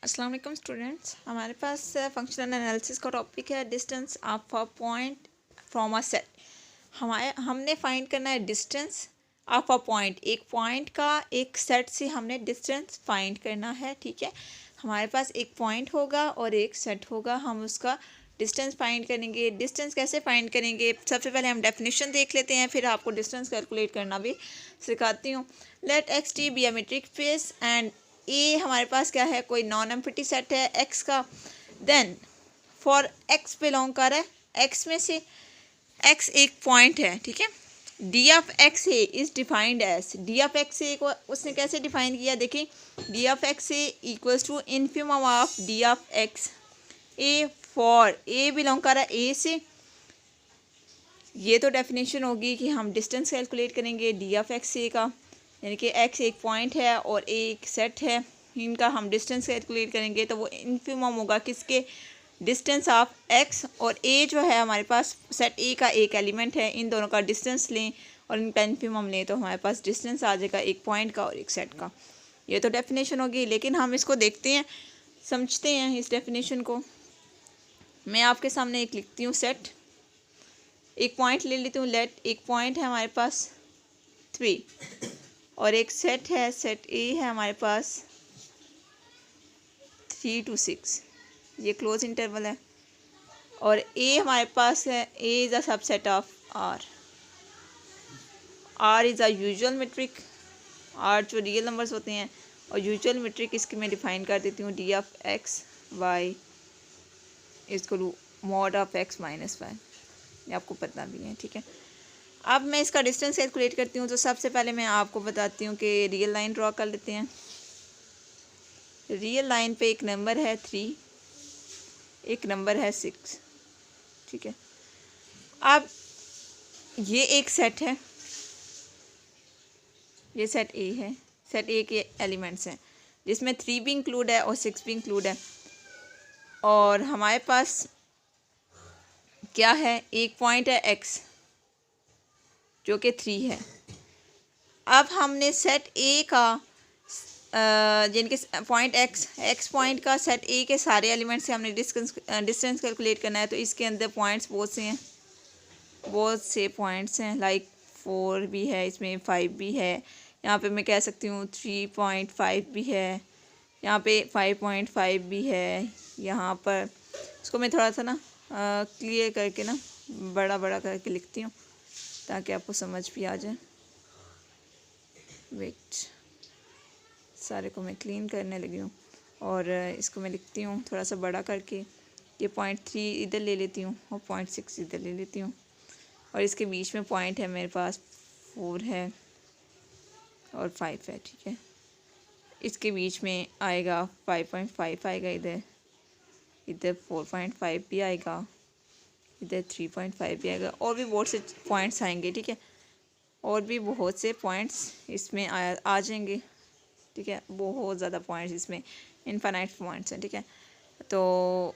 अस्सलाम वालेकुम स्टूडेंट्स, हमारे पास फंक्शनल एनालिसिस का टॉपिक है distance of a point from a set. हमने फाइंड करना है डिस्टेंस ऑफ अ पॉइंट। एक पॉइंट का एक सेट से हमने डिस्टेंस फाइंड करना है। ठीक है, हमारे पास एक पॉइंट होगा और एक सेट होगा, हम उसका डिस्टेंस फाइंड करेंगे। डिस्टेंस कैसे फाइंड करेंगे, सबसे पहले हम डेफिनेशन देख लेते हैं, फिर आपको डिस्टेंस कैलकुलेट करना भी सिखाती हूँ। Let X T be a metric space and A हमारे पास क्या है, कोई नॉन एम्प्टी सेट है एक्स का। देन फॉर एक्स बिलोंग कर रहा है एक्स में से एक्स एक पॉइंट है। ठीक है, d of X A is defined as, d of X A को उसने कैसे डिफाइन किया, देखिए d of X A equals to infimum of D of X A for A belong कर रहा है ए से। ये तो डेफिनेशन होगी कि हम डिस्टेंस कैलकुलेट करेंगे डी ऑफ एक्स ए का, यानी कि एक्स एक पॉइंट है और ए एक सेट है, इनका हम डिस्टेंस कैलकुलेट करेंगे तो वो इन्फिमम होगा किसके, डिस्टेंस ऑफ एक्स और ए जो है हमारे पास सेट ए का एक एलिमेंट है, इन दोनों का डिस्टेंस लें और इनका इन्फिमम लें तो हमारे पास डिस्टेंस आ जाएगा एक पॉइंट का और एक सेट का। ये तो डेफिनेशन होगी, लेकिन हम इसको देखते हैं, समझते हैं इस डेफिनेशन को। मैं आपके सामने एक लिखती हूँ सेट, एक पॉइंट ले लेती हूँ, लेट एक पॉइंट है हमारे पास 3 और एक सेट है, सेट ए है हमारे पास 3 to 6, ये क्लोज इंटरवल है। और ए हमारे पास है, A is a subset of R, R is a usual metric, R जो रियल नंबर्स होते हैं, और यूजुअल मेट्रिक इसकी मैं डिफाइन कर देती हूँ डी ऑफ एक्स वाई इसको mod of X minus Y, ये आपको पता भी है। ठीक है, अब मैं इसका डिस्टेंस कैलकुलेट करती हूँ। तो सबसे पहले मैं आपको बताती हूँ कि रियल लाइन ड्रॉ कर लेते हैं। रियल लाइन पे एक नंबर है 3, एक नंबर है 6। ठीक है, अब ये एक सेट है, ये सेट ए है, सेट ए के एलिमेंट्स हैं जिसमें 3 भी इंक्लूड है और 6 भी इंक्लूड है। और हमारे पास क्या है, एक पॉइंट है एक्स जो कि 3 है। अब हमने सेट ए का जिनके पॉइंट एक्स पॉइंट का सेट ए के सारे एलिमेंट्स से हमने डिस्टेंस कैलकुलेट करना है। तो इसके अंदर पॉइंट्स बहुत से हैं, बहुत से पॉइंट्स हैं, लाइक 4 भी है, इसमें 5 भी है, यहाँ पे मैं कह सकती हूँ 3.5 भी है, यहाँ पे 5.5 भी है। यहाँ पर इसको मैं थोड़ा सा ना क्लियर करके ना बड़ा बड़ा करके लिखती हूँ ताकि आपको समझ भी आ जाए। वेट, सारे को मैं क्लीन करने लगी हूँ और इसको मैं लिखती हूँ थोड़ा सा बड़ा करके। ये 0.3 इधर ले लेती हूँ और 0.6 इधर ले लेती हूँ, और इसके बीच में पॉइंट है मेरे पास 4 है और 5 है। ठीक है, इसके बीच में आएगा 5.5 आएगा, इधर इधर 4.5 भी आएगा, इधर 3.5 भी आएगा, और भी बहुत से पॉइंट्स आएंगे। ठीक है, और भी बहुत से पॉइंट्स इसमें आ जाएंगे। ठीक है, बहुत ज़्यादा पॉइंट्स इसमें, इनफाइनाइट पॉइंट्स हैं। ठीक है, तो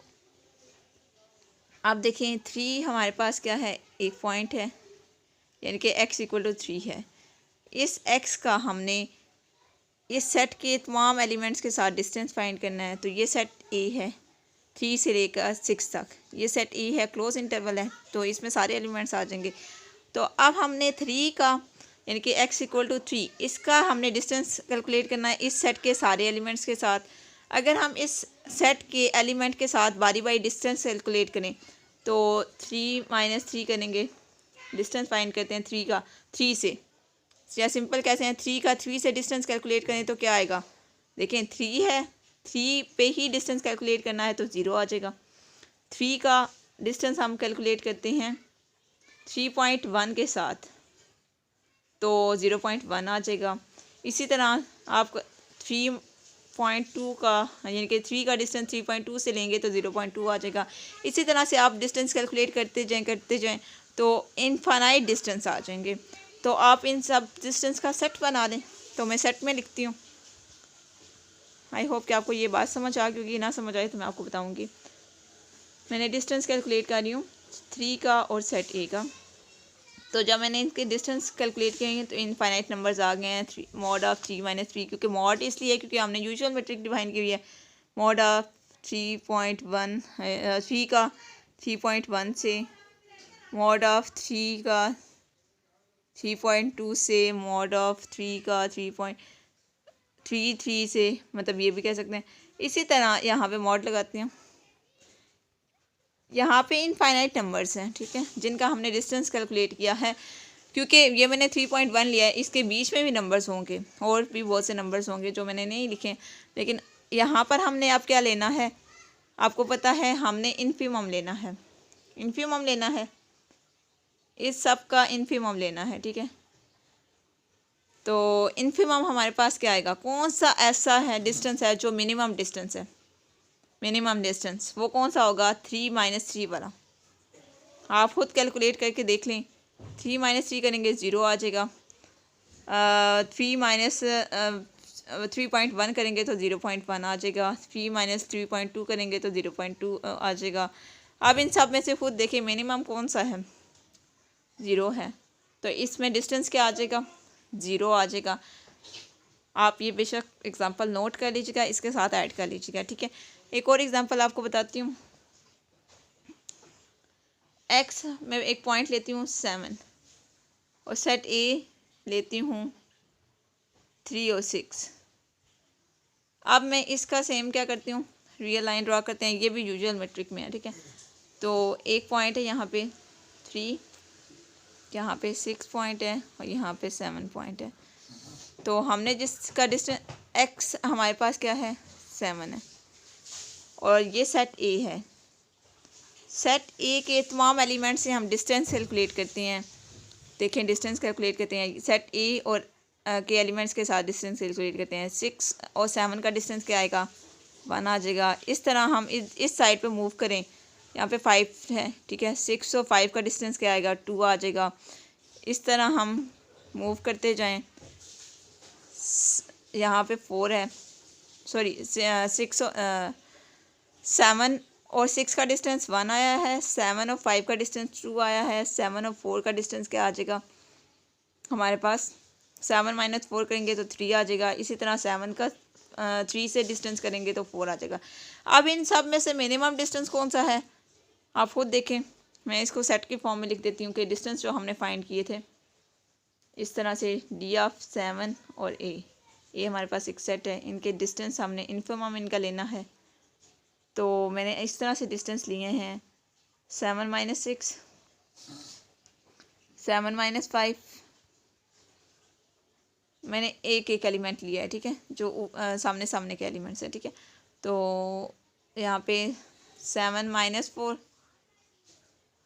आप देखें 3 हमारे पास क्या है, एक पॉइंट है, यानी कि x इक्वल टू 3 है। इस x का हमने इस सेट के तमाम एलिमेंट्स के साथ डिस्टेंस फाइंड करना है। तो ये सेट ए है 3 से लेकर 6 तक, ये सेट ए है, क्लोज इंटरवल है, तो इसमें सारे एलिमेंट्स आ जाएंगे। तो अब हमने 3 का यानी कि x इक्वल टू 3, इसका हमने डिस्टेंस कैलकुलेट करना है इस सेट के सारे एलिमेंट्स के साथ। अगर हम इस सेट के एलिमेंट के साथ बारी बारी डिस्टेंस कैलकुलेट करें तो 3 - 3 करेंगे, डिस्टेंस फाइंड करते हैं 3 का 3 से, या सिंपल कैसे हैं 3 का 3 से डिस्टेंस कैलकुलेट करें तो क्या आएगा, देखें 3 है, 3 पे ही डिस्टेंस कैलकुलेट करना है तो 0 आ जाएगा। 3 का डिस्टेंस हम कैलकुलेट करते हैं 3.1 के साथ तो 0.1 आ जाएगा। इसी तरह आप 3.2 का यानी कि 3 का डिस्टेंस 3.2 से लेंगे तो 0.2 आ जाएगा। इसी तरह से आप डिस्टेंस कैलकुलेट करते जाएं तो इनफाइनाइट डिस्टेंस आ जाएंगे। तो आप इन सब डिस्टेंस का सेट बना दें। तो मैं सेट में लिखती हूँ। आई होप कि आपको ये बात समझ आ गई होगी, ना समझ आए तो मैं आपको बताऊँगी। मैंने डिस्टेंस कैलकुलेट कर रही हूँ 3 का और सेट ए का। तो जब मैंने इनके डिस्टेंस कैलकुलेट किए हैं तो इनफाइनाइट नंबर्स आ गए हैं, मॉड ऑफ 3 - 3, क्योंकि मॉड इसलिए क्योंकि हमने यूजुअल मेट्रिक डिफाइन की हुई है मॉड ऑफ 3.1 3 का 3.1 से, मॉड ऑफ 3 का 3.2 से, मॉड ऑफ 3 का 3.33 से, मतलब ये भी कह सकते हैं। इसी तरह यहाँ पे मॉड लगाते हैं। यहाँ पे इनफाइनाइट नंबर्स हैं, ठीक है, जिनका हमने डिस्टेंस कैलकुलेट किया है। क्योंकि ये मैंने 3.1 लिया है, इसके बीच में भी नंबर्स होंगे और भी बहुत से नंबर्स होंगे जो मैंने नहीं लिखे, लेकिन यहाँ पर हमने अब क्या लेना है, आपको पता है, हमने इन्फिमम लेना है। इन्फिमम लेना है, इस सब का इन्फिमम लेना है, ठीक है। तो इन्फिमम हमारे पास क्या आएगा, कौन सा ऐसा है डिस्टेंस है जो मिनिमम डिस्टेंस है, मिनिमम डिस्टेंस वो कौन सा होगा, 3 - 3 वाला। आप खुद कैलकुलेट करके देख लें। 3 - 3 करेंगे 0 आ जाएगा। 3.1 करेंगे तो 0.1 आ जाएगा। 3 - 3.2 करेंगे तो 0.2 आ जाएगा। अब इन सब में से खुद देखिए मिनिमम कौन सा है, 0 है, तो इसमें डिस्टेंस क्या आ जाएगा, 0 आ जाएगा। आप ये बेशक एग्जांपल नोट कर लीजिएगा, इसके साथ ऐड कर लीजिएगा, ठीक है। एक और एग्जांपल आपको बताती हूँ। एक्स मैं एक पॉइंट लेती हूँ 7 और सेट ए लेती हूँ 3 और 6। अब मैं इसका सेम क्या करती हूँ, रियल लाइन ड्रा करते हैं। ये भी यूजुअल मेट्रिक में है, ठीक है। तो एक पॉइंट है यहाँ पे 3, यहाँ पे 6 पॉइंट है और यहाँ पे 7 पॉइंट है। तो हमने जिसका डिस्टेंस एक्स हमारे पास क्या है, 7 है, और ये सेट ए है। सेट ए के तमाम एलिमेंट से हम डिस्टेंस कैलकुलेट करते हैं। देखें, डिस्टेंस कैलकुलेट करते हैं सेट ए और के एलिमेंट्स के साथ डिस्टेंस कैलकुलेट करते हैं। 6 और 7 का डिस्टेंस क्या आएगा, 1 आ जाएगा। इस तरह हम इस साइड पे मूव करें, यहाँ पे 5 है, ठीक है। 6 और 5 का डिस्टेंस क्या आएगा, 2 आ जाएगा। इस तरह हम मूव करते जाएं। यहाँ पे 4 है, सॉरी 7 और 6 का डिस्टेंस 1 आया है। 7 और 5 का डिस्टेंस 2 आया है। 7 और 4 का डिस्टेंस क्या आ जाएगा हमारे पास, 7 - 4 करेंगे तो 3 आ जाएगा। इसी तरह 7 का 3 से डिस्टेंस करेंगे तो 4 आ जाएगा। अब इन सब में से मिनिमम डिस्टेंस कौन सा है, आप खुद देखें। मैं इसको सेट की फॉर्म में लिख देती हूँ कि डिस्टेंस जो हमने फाइंड किए थे, इस तरह से डी ऑफ 7 और ए हमारे पास एक सेट है। इनके डिस्टेंस हमने इन्फिमम इनका लेना है। तो मैंने इस तरह से डिस्टेंस लिए हैं 7 - 6, 7 - 5। मैंने एक एलिमेंट लिया है, ठीक है, जो सामने सामने के एलिमेंट्स हैं, ठीक है। तो यहाँ पे 7 - 4,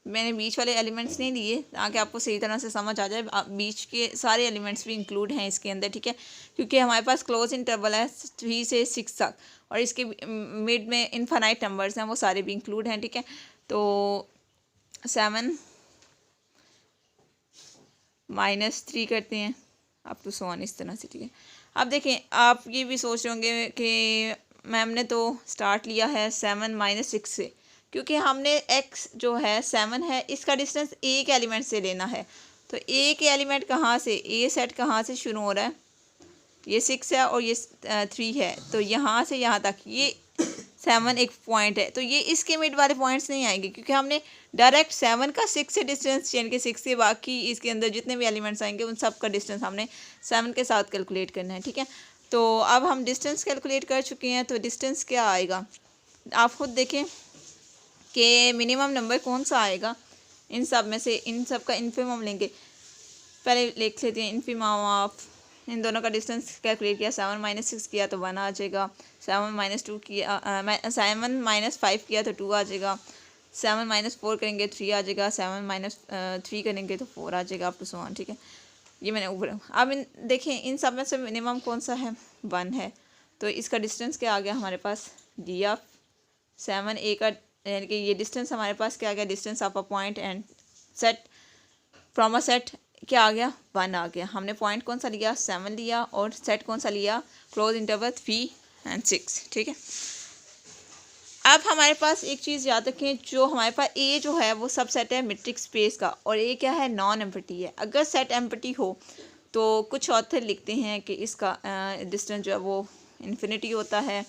मैंने बीच वाले एलिमेंट्स नहीं लिए ताकि आपको सही तरह से समझ आ जाए। बीच के सारे एलिमेंट्स भी इंक्लूड हैं इसके अंदर, ठीक है, क्योंकि हमारे पास क्लोज इंटरवल है 3 से 6 तक, और इसके मिड में इनफाइनाइट नंबर्स हैं, वो सारे भी इंक्लूड हैं, ठीक है। तो 7 - 3 करते हैं अप टू 1 इस तरह से, ठीक है। अब देखें, आप ये भी सोच रहे होंगे कि मैम ने तो स्टार्ट लिया है 7 - 6 से, क्योंकि हमने x जो है 7 है, इसका डिस्टेंस ए के एलिमेंट से लेना है। तो ए के एलिमेंट कहाँ से, ए सेट कहाँ से शुरू हो रहा है, ये 6 है और ये 3 है, तो यहाँ से यहाँ तक ये 7 एक पॉइंट है। तो ये इसके मिड वाले पॉइंट्स नहीं आएंगे, क्योंकि हमने डायरेक्ट 7 का 6 से डिस्टेंस, यानी कि 6 से बाकी इसके अंदर जितने भी एलिमेंट्स आएंगे उन सब का डिस्टेंस हमने 7 के साथ कैलकुलेट करना है, ठीक है। तो अब हम डिस्टेंस कैलकुलेट कर चुके हैं, तो डिस्टेंस क्या आएगा आप खुद देखें कि मिनिमम नंबर कौन सा आएगा इन सब में से। इन सब का इन्फिमम लेंगे, पहले लिख लेते हैं इन्फिमम ऑफ, इन दोनों का डिस्टेंस कैलकुलेट किया, 7 - 6 किया तो 1 आ जाएगा। 7 - 2 किया 7 - 5 किया तो 2 आ जाएगा। 7 - 4 करेंगे 3 आ जाएगा। 7 - 3 करेंगे तो 4 आ जाएगा, अप टू 1, ठीक है। ये मैंने ऊपर। अब देखें इन सब में से मिनिमम कौन सा है, 1 है। तो इसका डिस्टेंस क्या आ गया हमारे पास, डी ऑफ 7 ए का, यानी कि ये डिस्टेंस हमारे पास क्या आ गया, distance of a point and set from a set क्या आ गया, 1 आ गया। हमने पॉइंट कौन सा लिया, 7 लिया, और सेट कौन सा लिया, क्लोज इंटरवल 3 और 6, ठीक है। अब हमारे पास एक चीज़ याद रखें, जो हमारे पास ए जो है वो सब सेट है मेट्रिक स्पेस का, और ए क्या है, नॉन एम्प्टी है। अगर सेट एम्प्टी हो तो कुछ ऑथर लिखते हैं कि इसका डिस्टेंस जो है वो इन्फिनिटी होता है,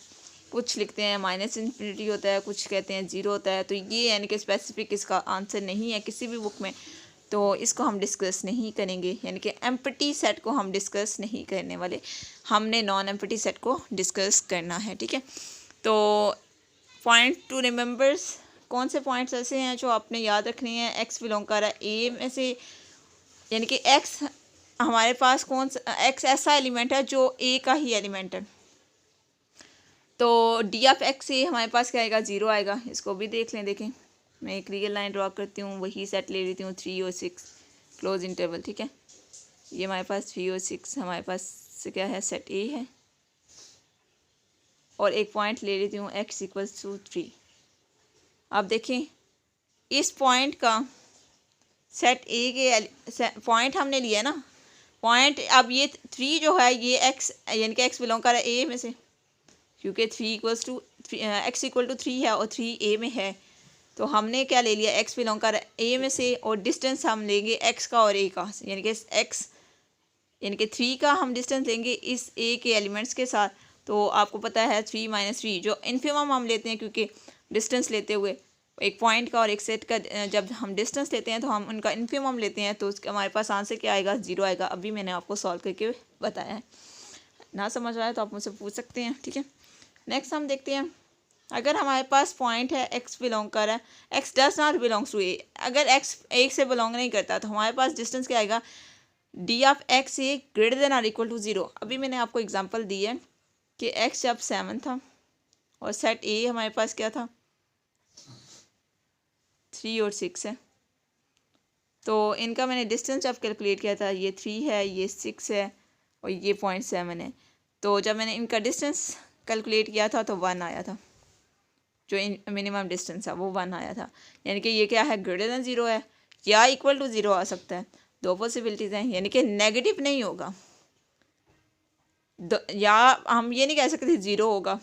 कुछ लिखते हैं माइनस इन्फिनिटी होता है, कुछ कहते हैं ज़ीरो होता है। तो ये यानी कि स्पेसिफिक इसका आंसर नहीं है किसी भी बुक में, तो इसको हम डिस्कस नहीं करेंगे। यानी कि एम्प्टी सेट को हम डिस्कस नहीं करने वाले, हमने नॉन एम्प्टी सेट को डिस्कस करना है, ठीक है। तो पॉइंट टू रिमेंबर्स, कौन से पॉइंट्स ऐसे हैं जो आपने याद रखने हैं। एक्स बिलोंग कर रहा है ए में से, यानी कि एक्स हमारे पास कौन सा एक्स ऐसा एलिमेंट है जो ए का ही एलिमेंट है। तो डी ऑफ एक्स ए हमारे पास क्या आएगा, ज़ीरो आएगा। इसको भी देख लें, देखें मैं एक रियल लाइन ड्रॉ करती हूँ, वही सेट ले लेती हूँ 3 और 6 क्लोज इंटरवल, ठीक है। ये हमारे पास 3 और 6 हमारे पास क्या है, सेट ए है। और एक पॉइंट ले लेती हूँ x इक्वल्स टू 3। अब देखें इस पॉइंट का सेट ए के पॉइंट हमने लिया ना, पॉइंट अब ये 3 जो है ये x यानी कि x बिलोंग कर रहा है ए में से, क्योंकि 3 equals to x equal to 3 है और 3 ए में है। तो हमने क्या ले लिया, x बिलोंग कर रहा है ए में से, और डिस्टेंस हम लेंगे x का और a का, यानी कि x यानी कि 3 का हम डिस्टेंस लेंगे इस a के एलिमेंट्स के साथ। तो आपको पता है 3 माइनस 3 जो इन्फिमम हम लेते हैं, क्योंकि डिस्टेंस लेते हुए एक पॉइंट का और एक सेट का जब हम डिस्टेंस लेते हैं तो हम उनका इन्फिमम लेते हैं, तो उसके हमारे पास आंसर क्या आएगा, 0 आएगा। अभी मैंने आपको सॉल्व करके बताया है, ना समझ आया तो आप मुझसे पूछ सकते हैं, ठीक है। नेक्स्ट हम देखते हैं, अगर हमारे पास पॉइंट है x बिलोंग कर रहा है, x does not belongs to a, अगर x एक से बिलोंग नहीं करता तो हमारे पास डिस्टेंस क्या आएगा, D of X A greater than or equal to 0। अभी मैंने आपको एग्जांपल दी है कि x जब 7 था और सेट ए हमारे पास क्या था, 3 और 6 है। तो इनका मैंने डिस्टेंस जब कैलकुलेट किया था, ये 3 है, ये 6 है और ये 0.7 है। तो जब मैंने इनका डिस्टेंस कैलकुलेट किया था तो 1 आया था, जो मिनिमम डिस्टेंस था वो 1 आया था। यानी कि ये क्या है, ग्रेटर देन 0 है या इक्वल टू 0 आ सकता है, दो पॉसिबिलिटीज़ हैं। यानी कि नेगेटिव नहीं होगा, या हम ये नहीं कह सकते 0 होगा,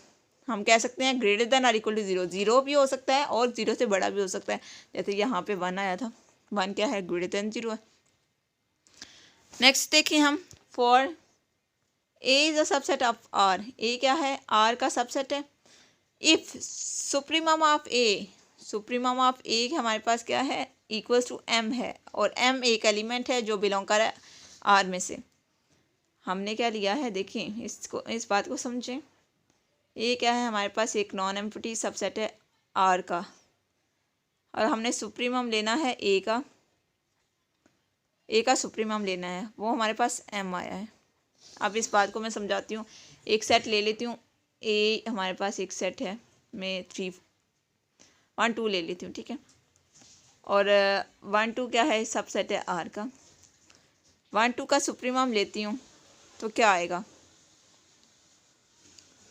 हम कह सकते हैं greater than or equal to 0। 0 भी हो सकता है और 0 से बड़ा भी हो सकता है, जैसे यहाँ पे 1 आया था, 1 क्या है, ग्रेटर देन 0 है। नेक्स्ट देखिए हम, for A is a subset of R, A क्या है, आर का सबसेट है। If supremum of A, supremum of A हमारे पास क्या है, इक्वल्स टू m है, और m एक एलिमेंट है जो बिलोंग कर रहा है आर में से। हमने क्या लिया है, देखिए इसको, इस बात को समझें। ये क्या है, हमारे पास एक नॉन एम्प्टी सबसेट है आर का, और हमने सुप्रीमम लेना है ए का सुप्रीमम लेना है, वो हमारे पास m आया है। अब इस बात को मैं समझाती हूँ, एक सेट ले लेती हूँ, ए हमारे पास एक सेट है, मैं 3 1 2 ले लेती हूँ, ठीक है। और 1 2 क्या है, सबसेट है आर का। 1 2 का सुप्रीमम लेती हूँ तो क्या आएगा,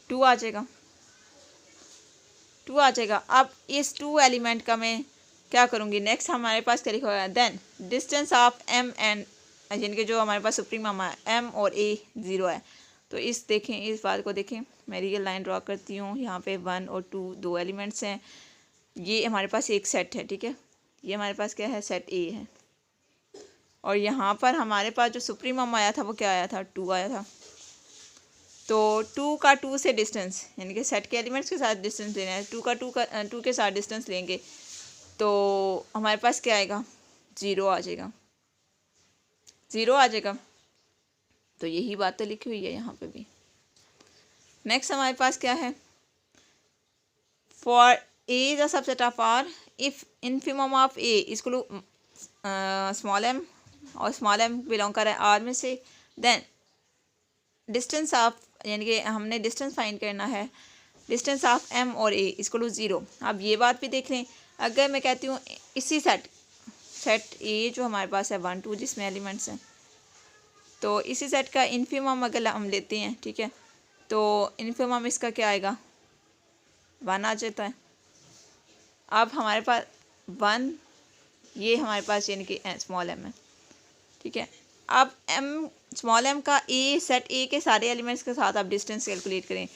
2 आ जाएगा, 2 आ जाएगा। अब इस 2 एलिमेंट का मैं क्या करूँगी, नेक्स्ट हमारे पास क्या लिखा हुआ है, then distance of m and, यानी कि जो हमारे पास सुप्रीमम है m और a 0 है। तो इस देखें, इस बात को देखें, मैं रियल लाइन ड्रॉ करती हूँ। यहाँ पे 1 और 2 दो एलिमेंट्स हैं, ये हमारे पास एक सेट है, ठीक है। ये हमारे पास क्या है, सेट ए है, और यहाँ पर हमारे पास जो सुप्रीमम आया था वो क्या आया था, 2 आया था। तो 2 का 2 से डिस्टेंस, यानी कि सेट के एलिमेंट्स के साथ डिस्टेंस लेना है, 2 के साथ डिस्टेंस लेंगे तो हमारे पास क्या आएगा, 0 आ जाएगा, 0 आ जाएगा। तो यही बात तो लिखी हुई है यहाँ पे भी। नेक्स्ट हमारे पास क्या है, for A is a subset of R if infimum of A equal to small m, और स्मॉल m बिलोंग कर रहा है आर में से, देन डिस्टेंस ऑफ, यानी कि हमने डिस्टेंस फाइंड करना है, डिस्टेंस ऑफ m और a इक्वल टू 0। अब ये बात भी देख लें, अगर मैं कहती हूँ इसी सेट ए जो हमारे पास है 1 2 जिसमें एलिमेंट्स हैं, तो इसी सेट का इन्फिमम अगर हम लेते हैं, ठीक है, तो इन्फिमम इसका क्या आएगा, 1 आ जाता है। अब हमारे पास 1, ये हमारे पास यानी कि स्मॉल m है, ठीक है। अब स्मॉल m का सेट ए के सारे एलिमेंट्स के साथ आप डिस्टेंस कैलकुलेट करें,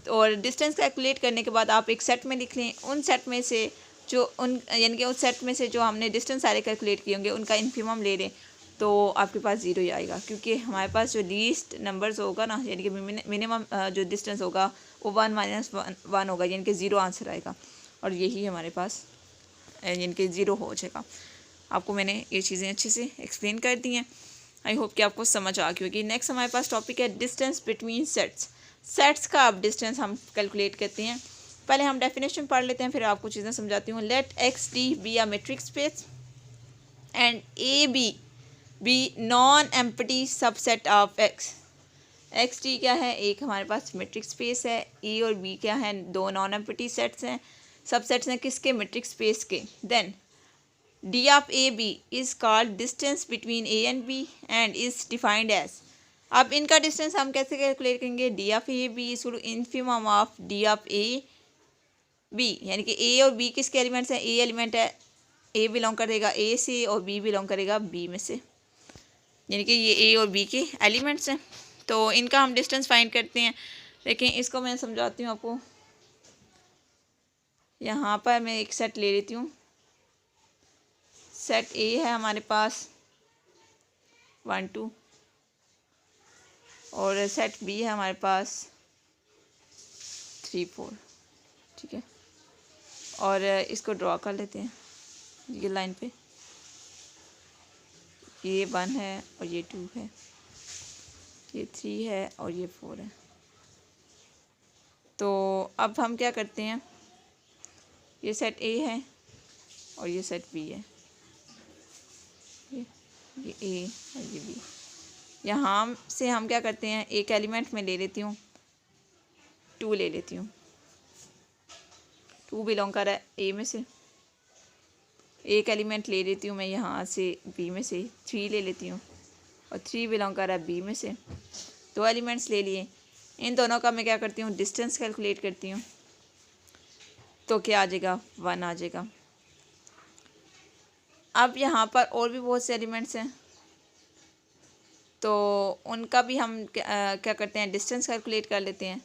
और डिस्टेंस कैलकुलेट करने के बाद आप एक सेट में लिख लें, उन सेट में से जो यानी कि उस सेट में से जो हमने डिस्टेंस सारे कैलकुलेट किए होंगे उनका इन्फिमम ले लें, तो आपके पास 0 ही आएगा, क्योंकि हमारे पास जो लीस्ट नंबर्स होगा ना, यानी कि मिनिमम जो डिस्टेंस होगा वो 1 माइनस वन होगा, यानी कि 0 आंसर आएगा। और यही हमारे पास यानी कि 0 हो जाएगा। आपको मैंने ये चीज़ें अच्छे से एक्सप्लेन कर दी हैं। आई होप कि आपको समझ आ गई होगी। नेक्स्ट हमारे पास टॉपिक है डिस्टेंस बिटवीन सेट्स। सेट्स का अब डिस्टेंस हम कैलकुलेट करते हैं। पहले हम डेफिनेशन पढ़ लेते हैं, फिर आपको चीज़ें समझाती हूँ। Let X D be a metric space and A be non empty subset of X. X D क्या है, एक हमारे पास मेट्रिक स्पेस है। ए और बी क्या है, दो नॉन एम्प्टी सेट्स हैं, सबसेट्स हैं किसके, मेट्रिक स्पेस के। Then D of A B is called distance between A and B and is defined as. अब इनका डिस्टेंस हम कैसे कैलकुलेट करेंगे, D of A B is infimum of D of A B, यानी कि ए और B किसके एलिमेंट्स हैं, ए एलिमेंट है, ए बिलोंग करेगा ए से और बी बिलोंग करेगा बी में से, यानी कि ये ए और बी के एलिमेंट्स हैं। तो इनका हम डिस्टेंस फाइंड करते हैं। लेकिन इसको मैं समझाती हूँ आपको। यहाँ पर मैं एक सेट ले लेती हूँ। सेट ए है हमारे पास 1 2 और सेट बी है हमारे पास 3 4, ठीक है। और इसको ड्रॉ कर लेते हैं ये लाइन पे। ये 1 है और ये 2 है, ये 3 है और ये 4 है। तो अब हम क्या करते हैं, ये सेट ए है और ये सेट बी है, ये ए और ये बी। यहाँ से हम क्या करते हैं, एक एलिमेंट में ले लेती हूँ 2 ले लेती हूँ। 2 बिलोंग कर रहा है ए में से। एक एलिमेंट ले लेती हूँ मैं यहाँ से बी में से, 3 ले लेती हूँ और 3 बिलोंग कर रहा है बी में से। 2 एलिमेंट्स ले लिए, इन दोनों का मैं क्या करती हूँ, डिस्टेंस कैलकुलेट करती हूँ। तो क्या आ जाएगा, 1 आ जाएगा। अब यहाँ पर और भी बहुत से एलिमेंट्स हैं, तो उनका भी हम क्या करते हैं, डिस्टेंस कैलकुलेट कर लेते हैं।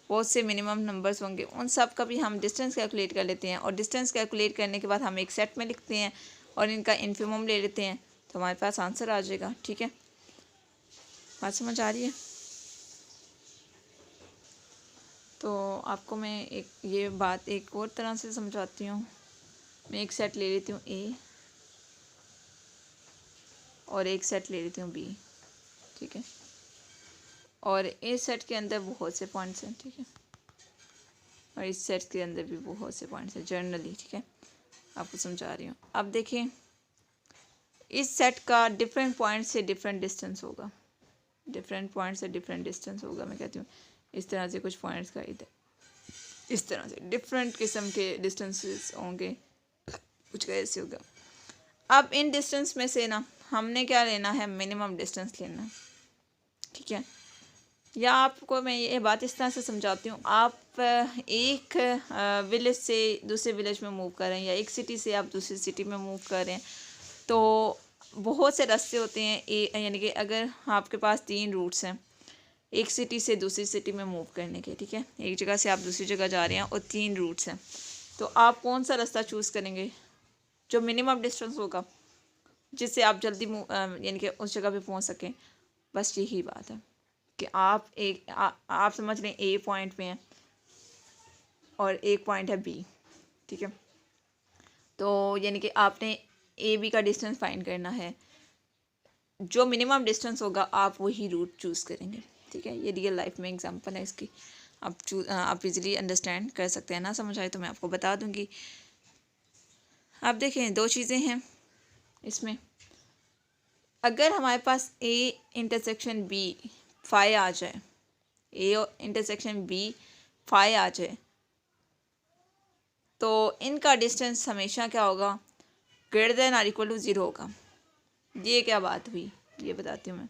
बहुत से मिनिमम नंबर्स होंगे, उन सब का भी हम डिस्टेंस कैलकुलेट कर लेते हैं। और डिस्टेंस कैलकुलेट करने के बाद हम एक सेट में लिखते हैं और इनका इन्फिमम ले लेते हैं, तो हमारे पास आंसर आ जाएगा। ठीक है, बात समझ आ रही है? तो आपको मैं एक ये बात एक और तरह से समझाती हूँ। मैं एक सेट ले लेती हूँ ए और एक सेट ले लेती हूँ बी, ठीक है। और इस सेट के अंदर बहुत से पॉइंट्स हैं, ठीक है, और इस सेट के अंदर भी बहुत से पॉइंट्स हैं जनरली, ठीक है। आपको समझा रही हूँ। अब देखें, इस सेट का डिफरेंट पॉइंट से डिफरेंट डिस्टेंस होगा, डिफरेंट पॉइंट से डिफरेंट डिस्टेंस होगा। मैं कहती हूँ इस तरह से कुछ पॉइंट्स का इधर इस तरह से डिफरेंट किस्म के डिस्टेंसेस होंगे, कुछ ऐसे होगा। अब इन डिस्टेंस में से ना हमने क्या लेना है, मिनिमम डिस्टेंस लेना है, ठीक है। या आपको मैं ये बात इस तरह से समझाती हूँ, आप एक विलेज से दूसरे विलेज में मूव कर रहे हैं या एक सिटी से आप दूसरी सिटी में मूव कर रहे हैं, तो बहुत से रास्ते होते हैं। यानी कि अगर आपके पास 3 रूट्स हैं एक सिटी से दूसरी सिटी में मूव करने के, ठीक है, एक जगह से आप दूसरी जगह जा रहे हैं और 3 रूट्स हैं, तो आप कौन सा रास्ता चूज़ करेंगे, जो मिनिमम डिस्टेंस होगा, जिससे आप जल्दी यानी कि उस जगह पे पहुंच सकें। बस यही बात है कि आप आप समझ लें ए पॉइंट पे हैं और एक पॉइंट है बी, ठीक है। तो यानी कि आपने ए बी का डिस्टेंस फाइंड करना है, जो मिनिमम डिस्टेंस होगा आप वही रूट चूज़ करेंगे, ठीक है। ये रियल लाइफ में एग्जांपल है इसकी, आप इजीली अंडरस्टैंड कर सकते हैं। ना समझ आए तो मैं आपको बता दूंगी। आप देखें 2 चीज़ें हैं इसमें। अगर हमारे पास ए इंटरसेक्शन बी 5 आ जाए, ए इंटरसेक्शन बी 5 आ जाए, तो इनका डिस्टेंस हमेशा क्या होगा, ग्रेटर देन और इक्वल टू 0 होगा। ये क्या बात हुई, ये बताती हूँ मैं।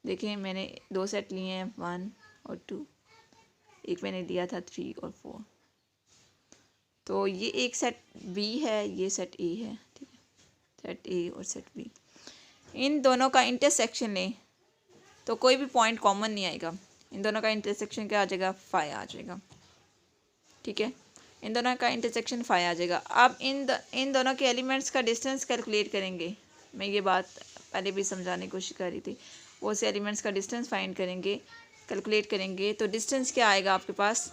देखिए मैंने 2 सेट लिए हैं 1 और 2, एक मैंने लिया था 3 और 4। तो ये एक सेट बी है, ये सेट ए है, ठीक है, सेट ए और सेट बी। इन दोनों का इंटरसेक्शन लें तो कोई भी पॉइंट कॉमन नहीं आएगा। इन दोनों का इंटरसेक्शन क्या आ जाएगा, 5 आ जाएगा, ठीक है। इन दोनों का इंटरसेक्शन 5 आ जाएगा। अब इन दोनों के एलिमेंट्स का डिस्टेंस कैलकुलेट करेंगे। मैं ये बात पहले भी समझाने की कोशिश कर रही थी। वो से एलिमेंट्स का डिस्टेंस फाइंड करेंगे कैलकुलेट करेंगे तो डिस्टेंस क्या आएगा आपके पास,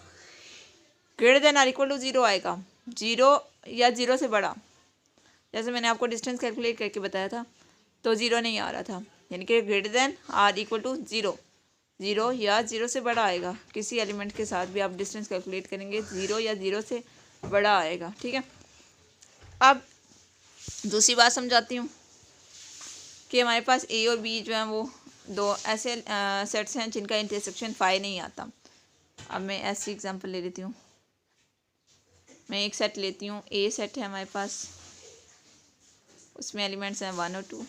greater than or equal to 0 आएगा, 0 या 0 से बड़ा। जैसे मैंने आपको डिस्टेंस कैलकुलेट करके बताया था तो 0 नहीं आ रहा था, यानी कि greater than or equal to 0, 0 या 0 से बड़ा आएगा। किसी एलिमेंट के साथ भी आप डिस्टेंस कैलकुलेट करेंगे 0 या 0 से बड़ा आएगा, ठीक है। अब दूसरी बात समझाती हूँ कि हमारे पास ए और बी जो हैं वो दो ऐसे सेट्स हैं जिनका इंटरसेक्शन 5 नहीं आता। अब मैं ऐसी एग्जांपल ले लेती हूँ। मैं एक सेट लेती हूँ, ए सेट है हमारे पास, उसमें एलिमेंट्स हैं 1 और 2,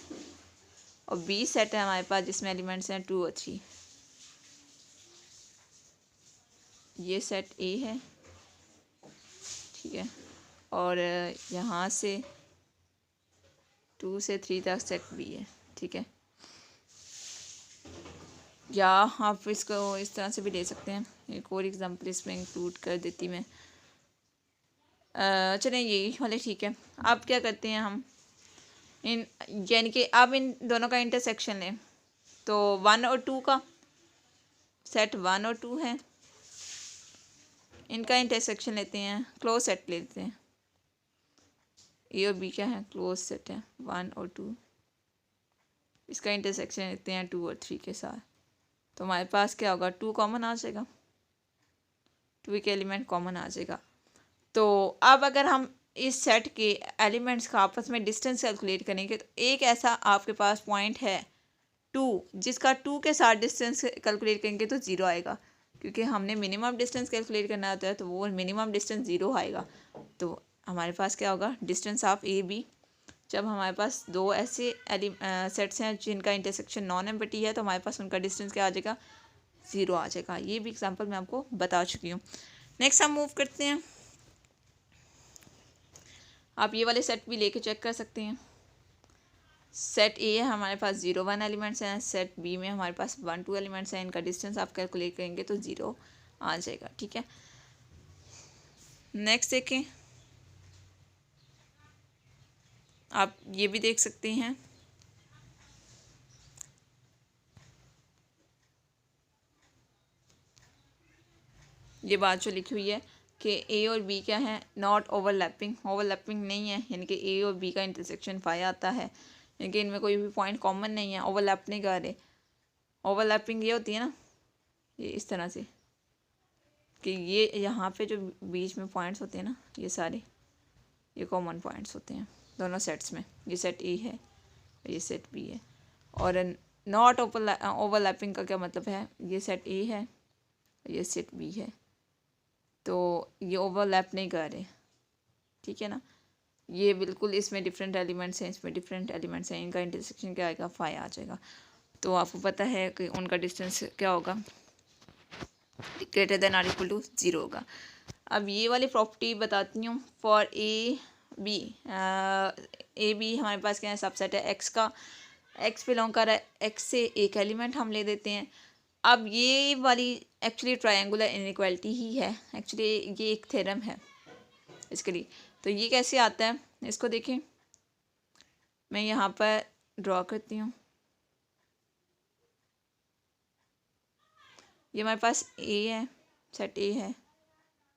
और बी सेट है हमारे पास जिसमें एलिमेंट्स हैं 2 और 3। ये सेट ए है, ठीक है, और यहाँ से 2 से 3 तक सेट बी है, ठीक है। या आप इसको इस तरह से भी ले सकते हैं। एक और एग्जांपल इसमें इंक्लूड कर देती मैं। चलें यही वाले ठीक है। अब क्या करते हैं हम, इन यानी कि अब इन दोनों का इंटरसेक्शन लें तो 1 और 2 का सेट 1 और 2 है, इनका इंटरसेक्शन लेते हैं, क्लोज सेट लेते हैं। ए और बी क्या है, क्लोज सेट है 1 और 2, इसका इंटरसेक्शन लेते हैं 2 और 3 के साथ। तो हमारे पास क्या होगा, 2 कॉमन आ जाएगा, 2 के एलिमेंट कॉमन आ जाएगा। तो अब अगर हम इस सेट के एलिमेंट्स का आपस में डिस्टेंस कैलकुलेट करेंगे तो एक ऐसा आपके पास पॉइंट है 2 जिसका 2 के साथ डिस्टेंस कैलकुलेट करेंगे तो 0 आएगा, क्योंकि हमने मिनिमम डिस्टेंस कैलकुलेट करना होता है तो वो मिनिमम डिस्टेंस 0 आएगा। तो हमारे पास क्या होगा, डिस्टेंस ऑफ ए बी, जब हमारे पास दो ऐसे सेट्स हैं जिनका इंटरसेक्शन नॉन एम्प्टी है तो हमारे पास उनका डिस्टेंस क्या आ जाएगा, 0 आ जाएगा। ये भी एग्जांपल मैं आपको बता चुकी हूँ। नेक्स्ट हम मूव करते हैं। आप ये वाले सेट भी लेके चेक कर सकते हैं। सेट ए है हमारे पास 0 1 एलिमेंट्स हैं, सेट बी में हमारे पास 1 2 एलिमेंट्स हैं, इनका डिस्टेंस आप कैलकुलेट करेंगे तो 0 आ जाएगा, ठीक है। नेक्स्ट देखें, आप ये भी देख सकते हैं, ये बात जो लिखी हुई है कि ए और बी क्या है, नॉट ओवरलैपिंग, ओवरलैपिंग नहीं है, यानी कि ए और बी का इंटरसेक्शन 5 आता है, यानी कि इनमें कोई भी पॉइंट कॉमन नहीं है, ओवरलैप नहीं कर रहे। ओवरलैपिंग ये होती है ना, ये इस तरह से कि ये यहाँ पे जो बीच में पॉइंट्स होते हैं ना, ये सारे ये कॉमन पॉइंट्स होते हैं दोनों सेट्स में। ये सेट ए है, ये सेट बी है। और नॉट ओवरलैपिंग का क्या मतलब है, ये सेट ए है, ये सेट बी है, तो ये ओवरलैप नहीं कर रहे, ठीक है ना। ये बिल्कुल इसमें डिफरेंट एलिमेंट्स हैं, इसमें डिफरेंट एलिमेंट्स हैं, इनका इंटरसेक्शन क्या आएगा, 5 आ जाएगा। तो आपको पता है कि उनका डिस्टेंस क्या होगा, greater than or equal to 0 होगा। अब ये वाली प्रॉपर्टी बताती हूँ for A B. A B हमारे पास क्या है, सबसेट है एक्स का, एक्स बिलोंग कर रहा है एक्स से एक एलिमेंट हम ले देते हैं। अब ये वाली एक्चुअली ट्रायंगुलर इनइक्वालिटी ही है, एक्चुअली ये एक थ्योरम है इसके लिए। तो ये कैसे आता है, इसको देखें, मैं यहाँ पर ड्रॉ करती हूँ। ये हमारे पास ए है, सेट ए है,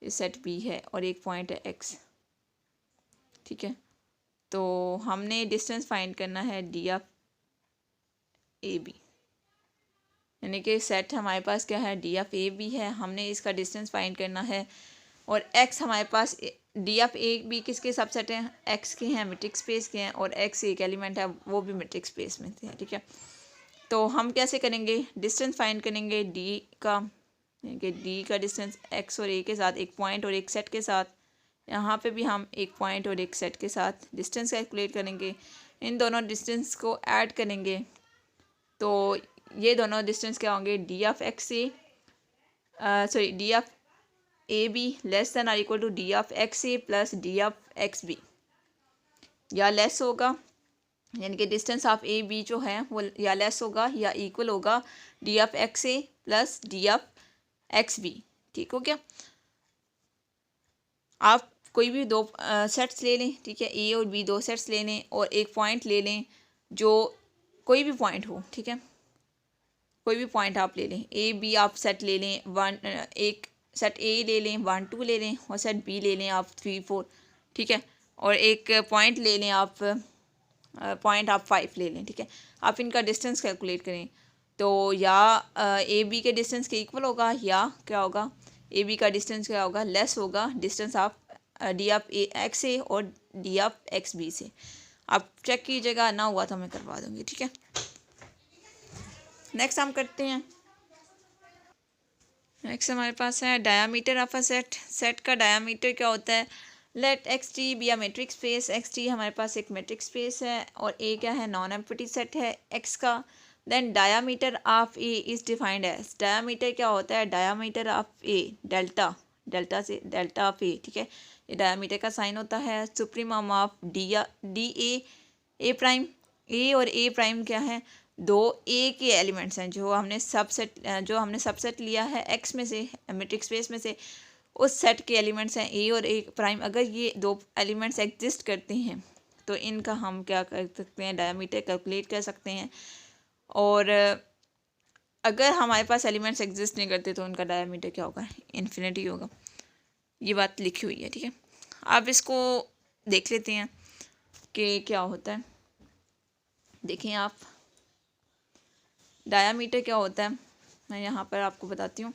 ये सेट बी है, और एक पॉइंट है एक्स, ठीक है। तो हमने डिस्टेंस फाइंड करना है डी ऑफ ए बी, यानी कि सेट हमारे पास क्या है, डी ऑफ ए बी है, हमने इसका डिस्टेंस फाइंड करना है। और एक्स हमारे पास, डी ऑफ ए बी किसके सबसेट हैं, एक्स के हैं, मैट्रिक्स स्पेस के हैं, और एक्स एक एलिमेंट है वो भी मैट्रिक्स स्पेस में थे, ठीक है। तो हम कैसे करेंगे, डिस्टेंस फाइंड करेंगे डी का, यानी कि डी का डिस्टेंस एक्स और ए के साथ, एक पॉइंट और एक सेट के साथ। यहाँ पे भी हम एक पॉइंट और एक सेट के साथ डिस्टेंस कैलकुलेट करेंगे, इन दोनों डिस्टेंस को ऐड करेंगे तो ये दोनों डिस्टेंस क्या होंगे, D of X A sorry D of A B less than or equal to D of X A plus D of X B, या लेस होगा, यानी कि डिस्टेंस ऑफ ए बी जो है वो या लेस होगा या इक्वल होगा D of X A plus D of X B, ठीक हो गया। आप कोई भी दो सेट्स ले लें, ठीक है, ए और बी दो सेट्स ले लें और एक पॉइंट ले लें जो कोई भी पॉइंट हो, ठीक है। कोई भी पॉइंट आप ले लें, ए बी आप सेट ले लें, एक सेट ए ले लें, 1 2 ले लें, और सेट बी ले लें आप 3 4, ठीक है। और एक पॉइंट ले लें आप, पॉइंट आप 5 ले लें, ठीक है। आप इनका डिस्टेंस कैलकुलेट करें तो या ए बी के डिस्टेंस के इक्वल होगा, या क्या होगा, ए बी का डिस्टेंस क्या होगा, लेस होगा डिस्टेंस आप डी ऑफ एक्स से और डी ऑफ एक्स बी से। आप चेक कीजिएगा, ना हुआ तो मैं करवा दूँगी, ठीक है। नेक्स्ट हम करते हैं। नेक्स्ट हमारे पास है diameter of a set. Set का डायामीटर क्या होता है, let X T be a metric space. X T हमारे पास एक मेट्रिक स्पेस है और ए क्या है, नॉन एम्प्टी सेट है एक्स का। Then diameter of A is defined as, diameter क्या होता है, diameter of A, delta, delta से डेल्टा ऑफ ए, ठीक है। ये डायामीटर का साइन होता है। Supremum of d A prime, A और ए प्राइम क्या है, दो ए के एलिमेंट्स हैं जो हमने सबसेट लिया है एक्स में से, मेट्रिक स्पेस में से, उस सेट के एलिमेंट्स हैं ए और ए प्राइम। अगर ये दो एलिमेंट्स एग्जिस्ट करते हैं तो इनका हम क्या कर सकते हैं, डायमीटर कैलकुलेट कर सकते हैं। और अगर हमारे पास एलिमेंट्स एग्जिस्ट नहीं करते तो उनका डायमीटर क्या होगा, इन्फिनिटी होगा। ये बात लिखी हुई है, ठीक है। आप इसको देख लेते हैं कि क्या होता है। देखें आप, डायामीटर क्या होता है, मैं यहाँ पर आपको बताती हूँ,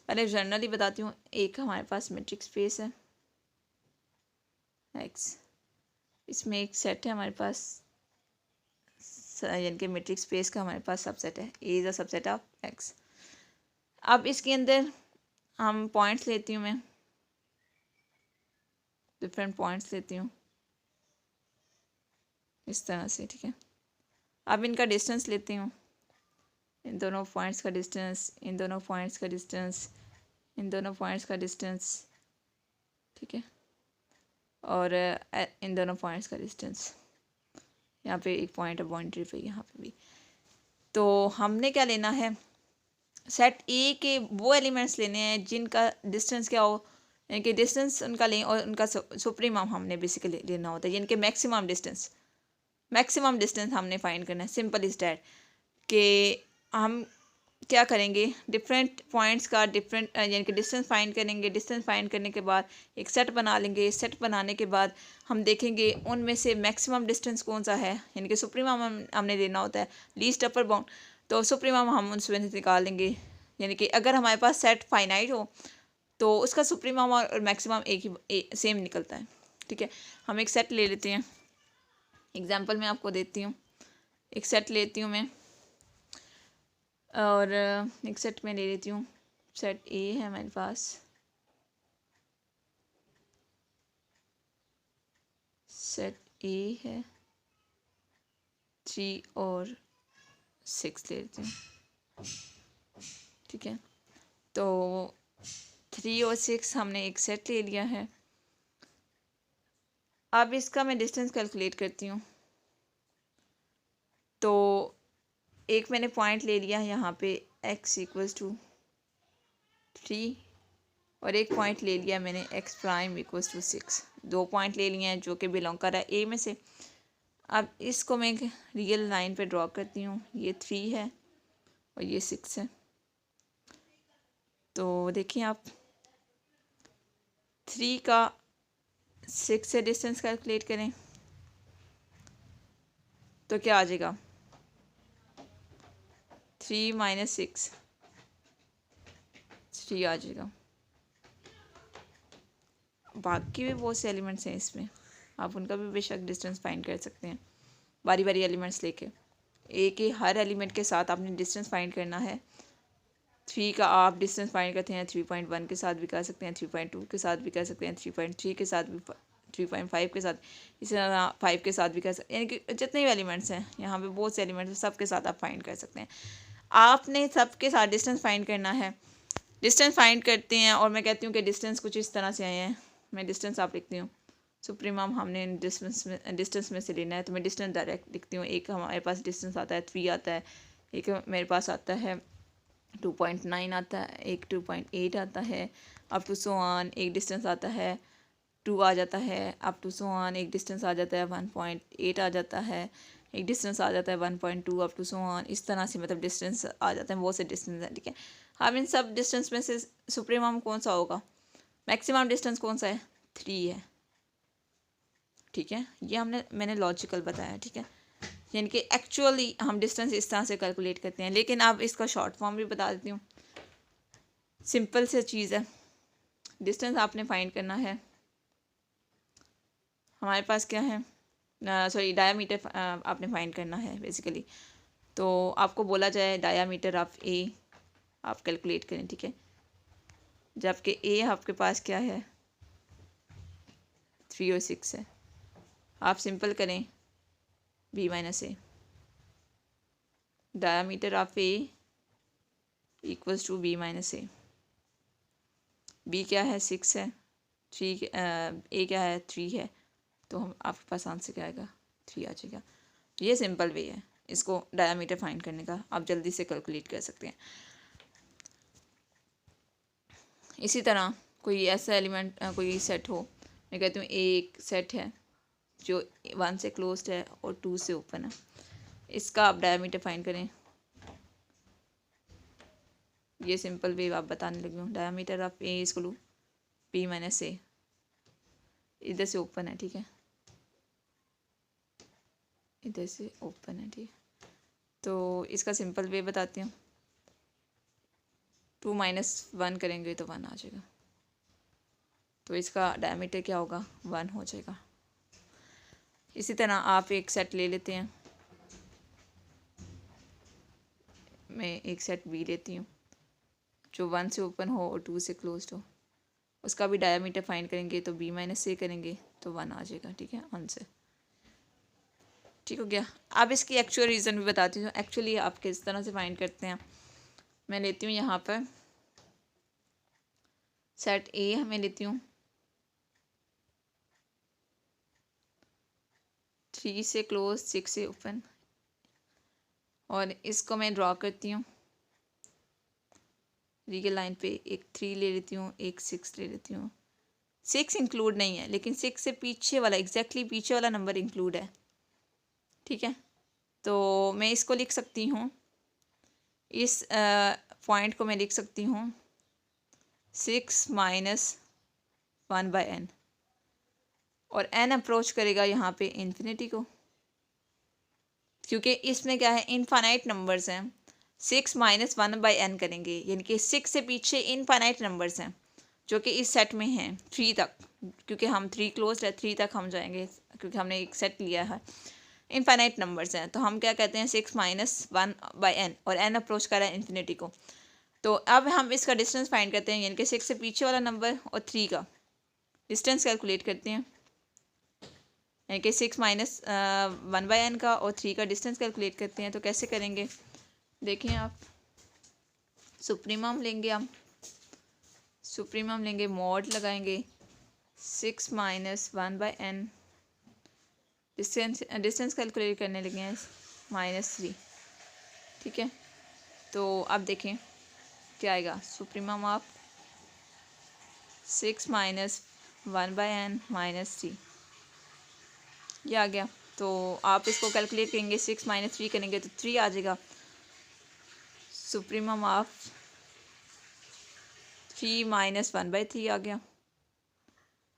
पहले जनरली बताती हूँ। एक हमारे पास मेट्रिक स्पेस है एक्स, इसमें एक सेट है हमारे पास, यानी कि मेट्रिक स्पेस का हमारे पास सबसेट है, A is a subset of x. अब इसके अंदर हम पॉइंट्स लेती हूँ, मैं डिफरेंट पॉइंट्स लेती हूँ इस तरह से, ठीक है। अब इनका डिस्टेंस लेती हूँ, इन दोनों पॉइंट्स का डिस्टेंस, इन दोनों पॉइंट्स का डिस्टेंस, इन दोनों पॉइंट्स का डिस्टेंस, ठीक है। और इन दोनों पॉइंट्स का डिस्टेंस, यहाँ पे एक पॉइंट है बाउंड्री पे, यहाँ पे भी। तो हमने क्या लेना है, सेट ए के वो एलिमेंट्स लेने हैं जिनका डिस्टेंस क्या हो, यानी कि डिस्टेंस उनका लें और उनका सुप्रीमम हमने बेसिकली लेना होता है, यानी कि मैक्सिमम डिस्टेंस हमने फाइंड करना है। सिंपल इज डैट कि हम क्या करेंगे, डिफरेंट पॉइंट्स का डिफरेंट यानी कि डिस्टेंस फाइंड करेंगे। डिस्टेंस फाइंड करने के बाद एक सेट बना लेंगे। सेट बनाने के बाद हम देखेंगे उनमें से मैक्सिमम डिस्टेंस कौन सा है, यानी कि सुप्रीमम हमने लेना होता है, लीस्ट अपर बाउंड। तो सुप्रीमम हम उसमें से निकाल लेंगे, यानी कि अगर हमारे पास सेट फाइनाइट हो तो उसका सुप्रीमम और मैक्सिमम एक ही सेम निकलता है, ठीक है। हम एक सेट ले लेते हैं, एग्जाम्पल मैं आपको देती हूँ। एक सेट लेती हूँ मैं, और एक सेट में ले लेती हूँ, सेट ए है मेरे पास, सेट ए है 3 और 6 ले लेती हूँ, ठीक है। तो 3 और 6 हमने एक सेट ले लिया है। अब इसका मैं डिस्टेंस कैलकुलेट करती हूँ। तो एक मैंने पॉइंट ले लिया है यहाँ पे x इक्वल्स टू 3, और एक पॉइंट ले लिया मैंने x प्राइम इक्वल्स टू 6। दो पॉइंट ले लिए हैं जो कि बिलोंग कर रहा है ए में से। अब इसको मैं एक रियल लाइन पे ड्रॉ करती हूँ, ये 3 है और ये 6 है। तो देखिए आप, 3 का 6 से डिस्टेंस कैलकुलेट करें तो क्या आ जाएगा, 3 माइनस 6, 3 आ जाएगा। बाकी भी बहुत से एलिमेंट्स हैं इसमें, आप उनका भी बेशक डिस्टेंस फाइंड कर सकते हैं बारी बारी एलिमेंट्स लेके। ए के हर एलिमेंट के साथ आपने डिस्टेंस फाइंड करना है। 3 का आप डिस्टेंस फाइंड करते हैं 3.1 के साथ भी कर सकते हैं, 3.2 के साथ भी कर सकते हैं, 3.3 के साथ भी, 3.5 के साथ, इसी तरह 5 के साथ भी कर सकते हैं। यानी कि जितने भी एलिमेंट्स हैं यहाँ पे बहुत से एलिमेंट्स हैं, सबके साथ आप फाइंड कर सकते हैं। आपने सबके साथ डिस्टेंस फाइंड करना है। डिस्टेंस फाइंड करते हैं और मैं कहती हूँ कि डिस्टेंस कुछ इस तरह से आए हैं। मैं डिस्टेंस आप लिखती हूँ, सुप्रीमम हमने डिस्टेंस में से लेना है, तो मैं डिस्टेंस डायरेक्ट लिखती हूँ। एक हमारे पास डिस्टेंस आता है 3 आता है, एक मेरे पास आता है 2.9 आता है, एक 2.8 आता है, अप टू सो ऑन एक डिस्टेंस आता है 2 आ जाता है, अप टू सो ऑन एक डिस्टेंस आ जाता है 1.8 आ जाता है, एक डिस्टेंस आ जाता है 1.2 अप टू सो ऑन, इस तरह से मतलब डिस्टेंस आ जाते हैं, बहुत से डिस्टेंस हैं, ठीक है। अब इन सब डिस्टेंस में से सुप्रीमम कौन सा होगा, मैक्सिमम डिस्टेंस कौन सा है, 3 है, ठीक है। ये मैंने लॉजिकल बताया, ठीक है, यानी कि एक्चुअली हम डिस्टेंस इस तरह से कैलकुलेट करते हैं। लेकिन अब इसका शॉर्ट फॉर्म भी बता देती हूँ, सिंपल से चीज़ है। डिस्टेंस आपने फाइंड करना है, हमारे पास क्या है, सॉरी डायामीटर आपने फाइंड करना है बेसिकली। तो आपको बोला जाए डायामीटर ऑफ ए आप कैलकुलेट करें, ठीक है, जबकि ए आपके पास क्या है 3 और 6 है। आप सिंपल करें B minus A, diameter of A equals to B minus A. B क्या है 6 है, ए क्या है 3 है, तो हम आपके पास आंसर क्या आएगा 3 आ जाएगा। ये सिंपल वे है इसको डायामीटर फाइंड करने का, आप जल्दी से कैलकुलेट कर सकते हैं। इसी तरह कोई ऐसा एलिमेंट कोई सेट हो, मैं कहती हूँ एक सेट है जो 1 से क्लोज्ड है और 2 से ओपन है, इसका आप डायामीटर फाइंड करें। ये सिंपल वे आप बताने लगी हूँ, diameter of A is to B minus A, इधर से ओपन है, ठीक है, इधर से ओपन है, ठीक है। तो इसका सिंपल वे बताती हूँ, 2 - 1 करेंगे तो 1 आ जाएगा, तो इसका डायमीटर क्या होगा 1 हो जाएगा। इसी तरह आप एक सेट ले लेते हैं, मैं एक सेट बी लेती हूँ जो 1 से ओपन हो और 2 से क्लोज्ड हो, उसका भी डायमीटर फाइंड करेंगे तो बी माइनस ए करेंगे तो 1 आ जाएगा, ठीक है, आंसर। ठीक हो गया। अब इसकी एक्चुअल रीज़न भी बताती हूँ, एक्चुअली आप किस तरह से फाइंड करते हैं। मैं लेती हूँ यहाँ पर सेट ए, मैं लेती हूँ 3 से क्लोज 6 से ओपन, और इसको मैं ड्रॉ करती हूँ रीगल लाइन पे, एक 3 ले लेती हूँ, एक 6 ले लेती हूँ। 6 इंक्लूड नहीं है, लेकिन 6 से पीछे वाला एग्जैक्टली पीछे वाला नंबर इंक्लूड है, ठीक है। तो मैं इसको लिख सकती हूँ, इस पॉइंट को मैं लिख सकती हूँ 6 - 1/n, और n अप्रोच करेगा यहाँ पे इन्फिनिटी को, क्योंकि इसमें क्या है इनफाइनाइट नंबर्स हैं। 6 - 1/n करेंगे, यानी कि 6 से पीछे इनफाइनाइट नंबर्स हैं जो कि इस सेट में हैं 3 तक, क्योंकि हम 3 क्लोज है, 3 तक हम जाएंगे क्योंकि हमने एक सेट लिया है। इनफाइनाइट नंबर्स हैं तो हम क्या कहते हैं 6 - 1/n, और n अप्रोच कर रहा है इन्फिनिटी को। तो अब हम इसका डिस्टेंस फाइंड करते हैं, यानी कि 6 से पीछे वाला नंबर और 3 का डिस्टेंस कैलकुलेट करते हैं, यानी कि 6 - 1/n का और 3 का डिस्टेंस कैलकुलेट करते हैं। तो कैसे करेंगे देखें आप, सुप्रीमम लेंगे, हम सुप्रीमम लेंगे, मॉड लगाएंगे 6 - 1/n, डिस्टेंस कैलकुलेट करने लगे हैं -3, ठीक है। तो अब देखें क्या आएगा, सुप्रीमम ऑफ 6 - 1/n -3, ये आ गया। तो आप इसको कैलकुलेट करेंगे, 6 - 3 करेंगे तो 3 आ जाएगा। सुप्रीमम ऑफ 3 - 1/3 आ गया।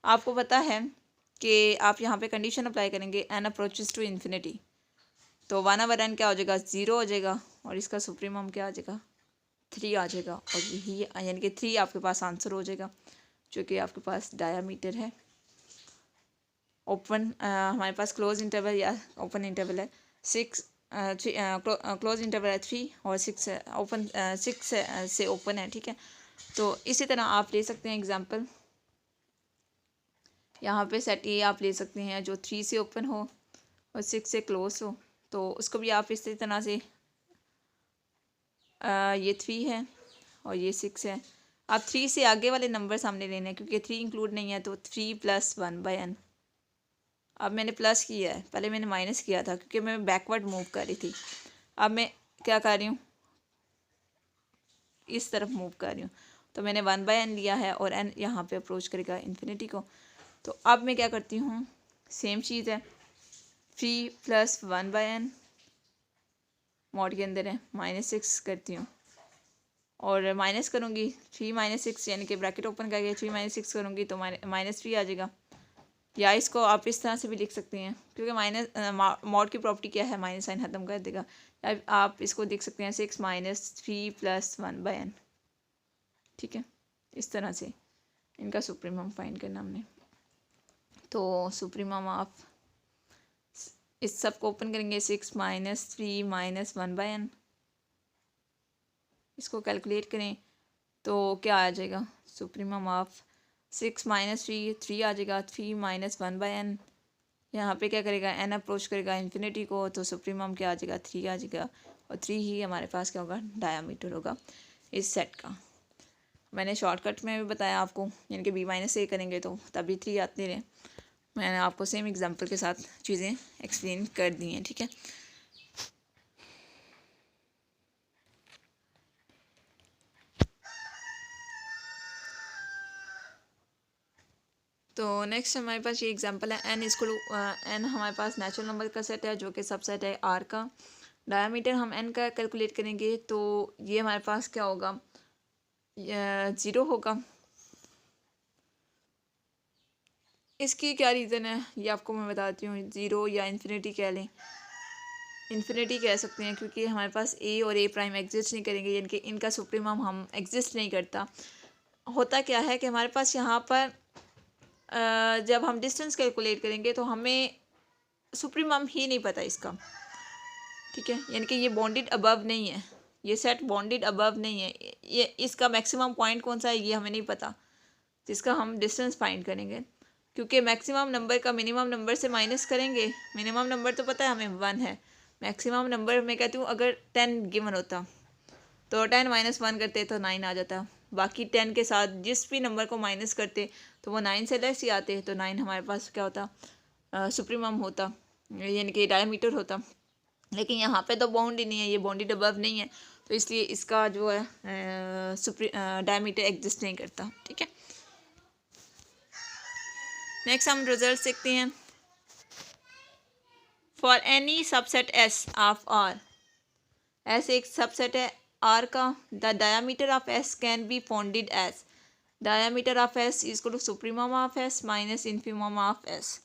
आपको पता है कि आप यहाँ पे कंडीशन अप्लाई करेंगे n अप्रोचेस टू इन्फिनिटी, तो 1/n क्या हो जाएगा 0 हो जाएगा, और इसका सुप्रीमम क्या आ जाएगा 3 आ जाएगा, और यही यानी कि 3 आपके पास आंसर हो जाएगा, जो कि आपके पास डायामीटर है। ओपन हमारे पास क्लोज इंटरवल या ओपन इंटरवल है 6, क्लोज इंटरवल है 3 और 6 ओपन, 6 से ओपन है, ठीक है। तो इसी तरह आप ले सकते हैं एग्जांपल, यहाँ पे सेट ए आप ले सकते हैं जो 3 से ओपन हो और 6 से क्लोज हो, तो उसको भी आप इसी तरह से ये 3 है और ये 6 है, आप 3 से आगे वाले नंबर सामने लेने हैं, क्योंकि 3 इंक्लूड नहीं है, तो 3 + 1/n। अब मैंने प्लस किया है, पहले मैंने माइनस किया था क्योंकि मैं बैकवर्ड मूव कर रही थी, अब मैं क्या कर रही हूँ इस तरफ मूव कर रही हूँ, तो मैंने 1/n लिया है और n यहाँ पे अप्रोच करेगा इन्फिनिटी को। तो अब मैं क्या करती हूँ, सेम चीज़ है, 3 प्लस 1/n मॉड के अंदर है -6 करती हूँ और माइनस करूँगी 3 - 6 यानी कि ब्रैकेट ओपन करके 3 - 6 करूँगी तो -3 आ जाएगा। या इसको आप इस तरह से भी लिख सकते हैं क्योंकि मॉड की प्रॉपर्टी क्या है, माइनस साइन ख़त्म कर देगा। आप इसको देख सकते हैं 6 - 3 प्लस 1/n। ठीक है, इस तरह से इनका सुप्रीमम फाइंड करना हमने। तो सुप्रीमम आप इस सब को ओपन करेंगे 6 - 3 - 1/n, इसको कैलकुलेट करें तो क्या आ जाएगा, सुप्रीमम ऑफ 6 - 3 3 आ जाएगा। 3 - 1/n यहाँ पे क्या करेगा, n अप्रोच करेगा इन्फिनिटी को तो सुप्रीमम क्या आ जाएगा, 3 आ जाएगा। और 3 ही हमारे पास क्या होगा, डायामीटर होगा इस सेट का। मैंने शॉर्टकट में भी बताया आपको, यानी कि b - a करेंगे तो तभी 3 आते रहे। मैंने आपको सेम एग्जांपल के साथ चीज़ें एक्सप्लेन कर दी हैं। ठीक है, तो नेक्स्ट हमारे पास ये एग्जांपल है n इसको n हमारे पास नेचुरल नंबर का सेट है जो कि सबसेट है r का। डायमीटर हम n का कैलकुलेट करेंगे तो ये हमारे पास क्या होगा, 0 होगा। इसकी क्या रीज़न है ये आपको मैं बताती हूँ। 0 या इन्फिनिटी कह लें, इन्फिनिटी कह सकते हैं क्योंकि हमारे पास a और a' एग्जिस्ट नहीं करेंगे, यानी कि इनका सुप्रीमम हम एग्जिस्ट नहीं करता। होता क्या है कि हमारे पास यहाँ पर जब हम डिस्टेंस कैलकुलेट करेंगे तो हमें सुप्रीमम ही नहीं पता इसका। ठीक है, यानी कि ये बॉन्डेड अबव नहीं है, ये सेट बॉन्डेड अबव नहीं है। ये इसका मैक्सिमम पॉइंट कौन सा है ये हमें नहीं पता, जिसका हम डिस्टेंस फाइंड करेंगे। क्योंकि मैक्सिमम नंबर का मिनिमम नंबर से माइनस करेंगे। मिनिमम नंबर तो पता है हमें 1 है। मैक्सिमम नंबर मैं कहती हूँ अगर 10 गिवन होता तो 10 - 1 करते तो 9 आ जाता। बाकी 10 के साथ जिस भी नंबर को माइनस करते तो वो 9 से लेस ही आते, तो 9 हमारे पास क्या होता, सुप्रीमम होता, यानी कि डायमीटर होता। लेकिन यहाँ पे तो बाउंड ही नहीं है, ये बाउंडेड अबव नहीं है, तो इसलिए इसका जो है डायमीटर एग्जिस्ट नहीं करता। ठीक है, नेक्स्ट हम रिजल्ट देखते हैं। For any subset S of R, S एक सबसेट है आर का, the diameter of S can be founded as diameter of S is to supremum of S minus infimum of S.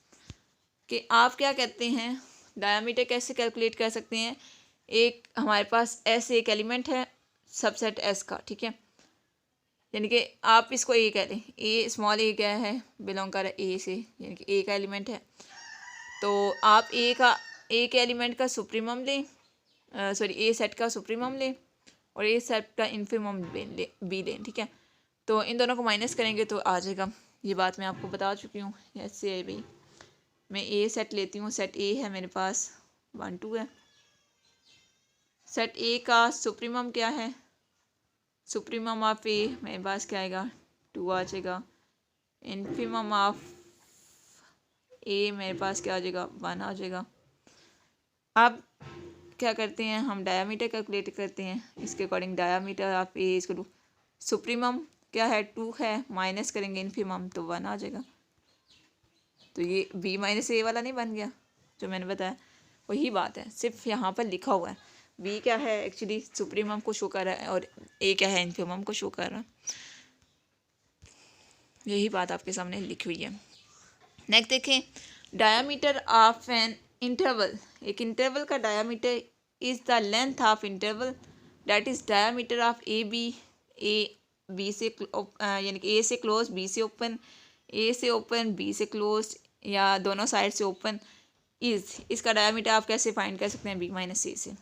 कि आप क्या कहते हैं, डायमीटर कैसे कैलकुलेट कर सकते हैं। एक हमारे पास एस एक एलिमेंट है सबसेट एस का। ठीक है, यानी कि आप इसको ए कह लें, ए स्मॉल ए क्या है, बिलोंग कर ए से, यानी कि ए का एलिमेंट है। तो आप ए के एलिमेंट का सुप्रीमम लें, सॉरी ए सेट का सुप्रीमम लें और ए सेट का इन्फीमम बी लें। ठीक है, तो इन दोनों को माइनस करेंगे तो आ जाएगा। ये बात मैं आपको बता चुकी हूँ। ऐसे है भाई, मैं ए सेट लेती हूँ, सेट ए है मेरे पास 1 2 है। सेट ए का सुप्रीमम क्या है, सुप्रीमम ऑफ ए मेरे पास क्या आएगा, 2 आ जाएगा। इन्फीमम ऑफ ए मेरे पास क्या आ जाएगा, 1 आ जाएगा। अब क्या करते हैं, हम डायमीटर कैलकुलेट करते हैं। इसके अकॉर्डिंग डायमीटर ऑफ ए इसको सुप्रीमम क्या है, 2 है, माइनस करेंगे इन्फीमम तो 1 आ जाएगा। तो ये b - a वाला नहीं बन गया जो मैंने बताया, वही बात है, सिर्फ यहाँ पर लिखा हुआ है। b क्या है, एक्चुअली सुप्रीमम को शो कर रहा है और a क्या है, इन्फीमम को शो कर रहा है। यही बात आपके सामने लिखी हुई है। नेक्स्ट देखें, डायामीटर ऑफ एन इंटरवल, एक इंटरवल का diameter is the length of interval that is diameter of A B से यानी कि ए से क्लोज, बी से ओपन, ए से ओपन, बी से क्लोज या दोनों साइड से ओपन इज, इसका डायामीटर आप कैसे फाइंड कर सकते हैं, b - a से।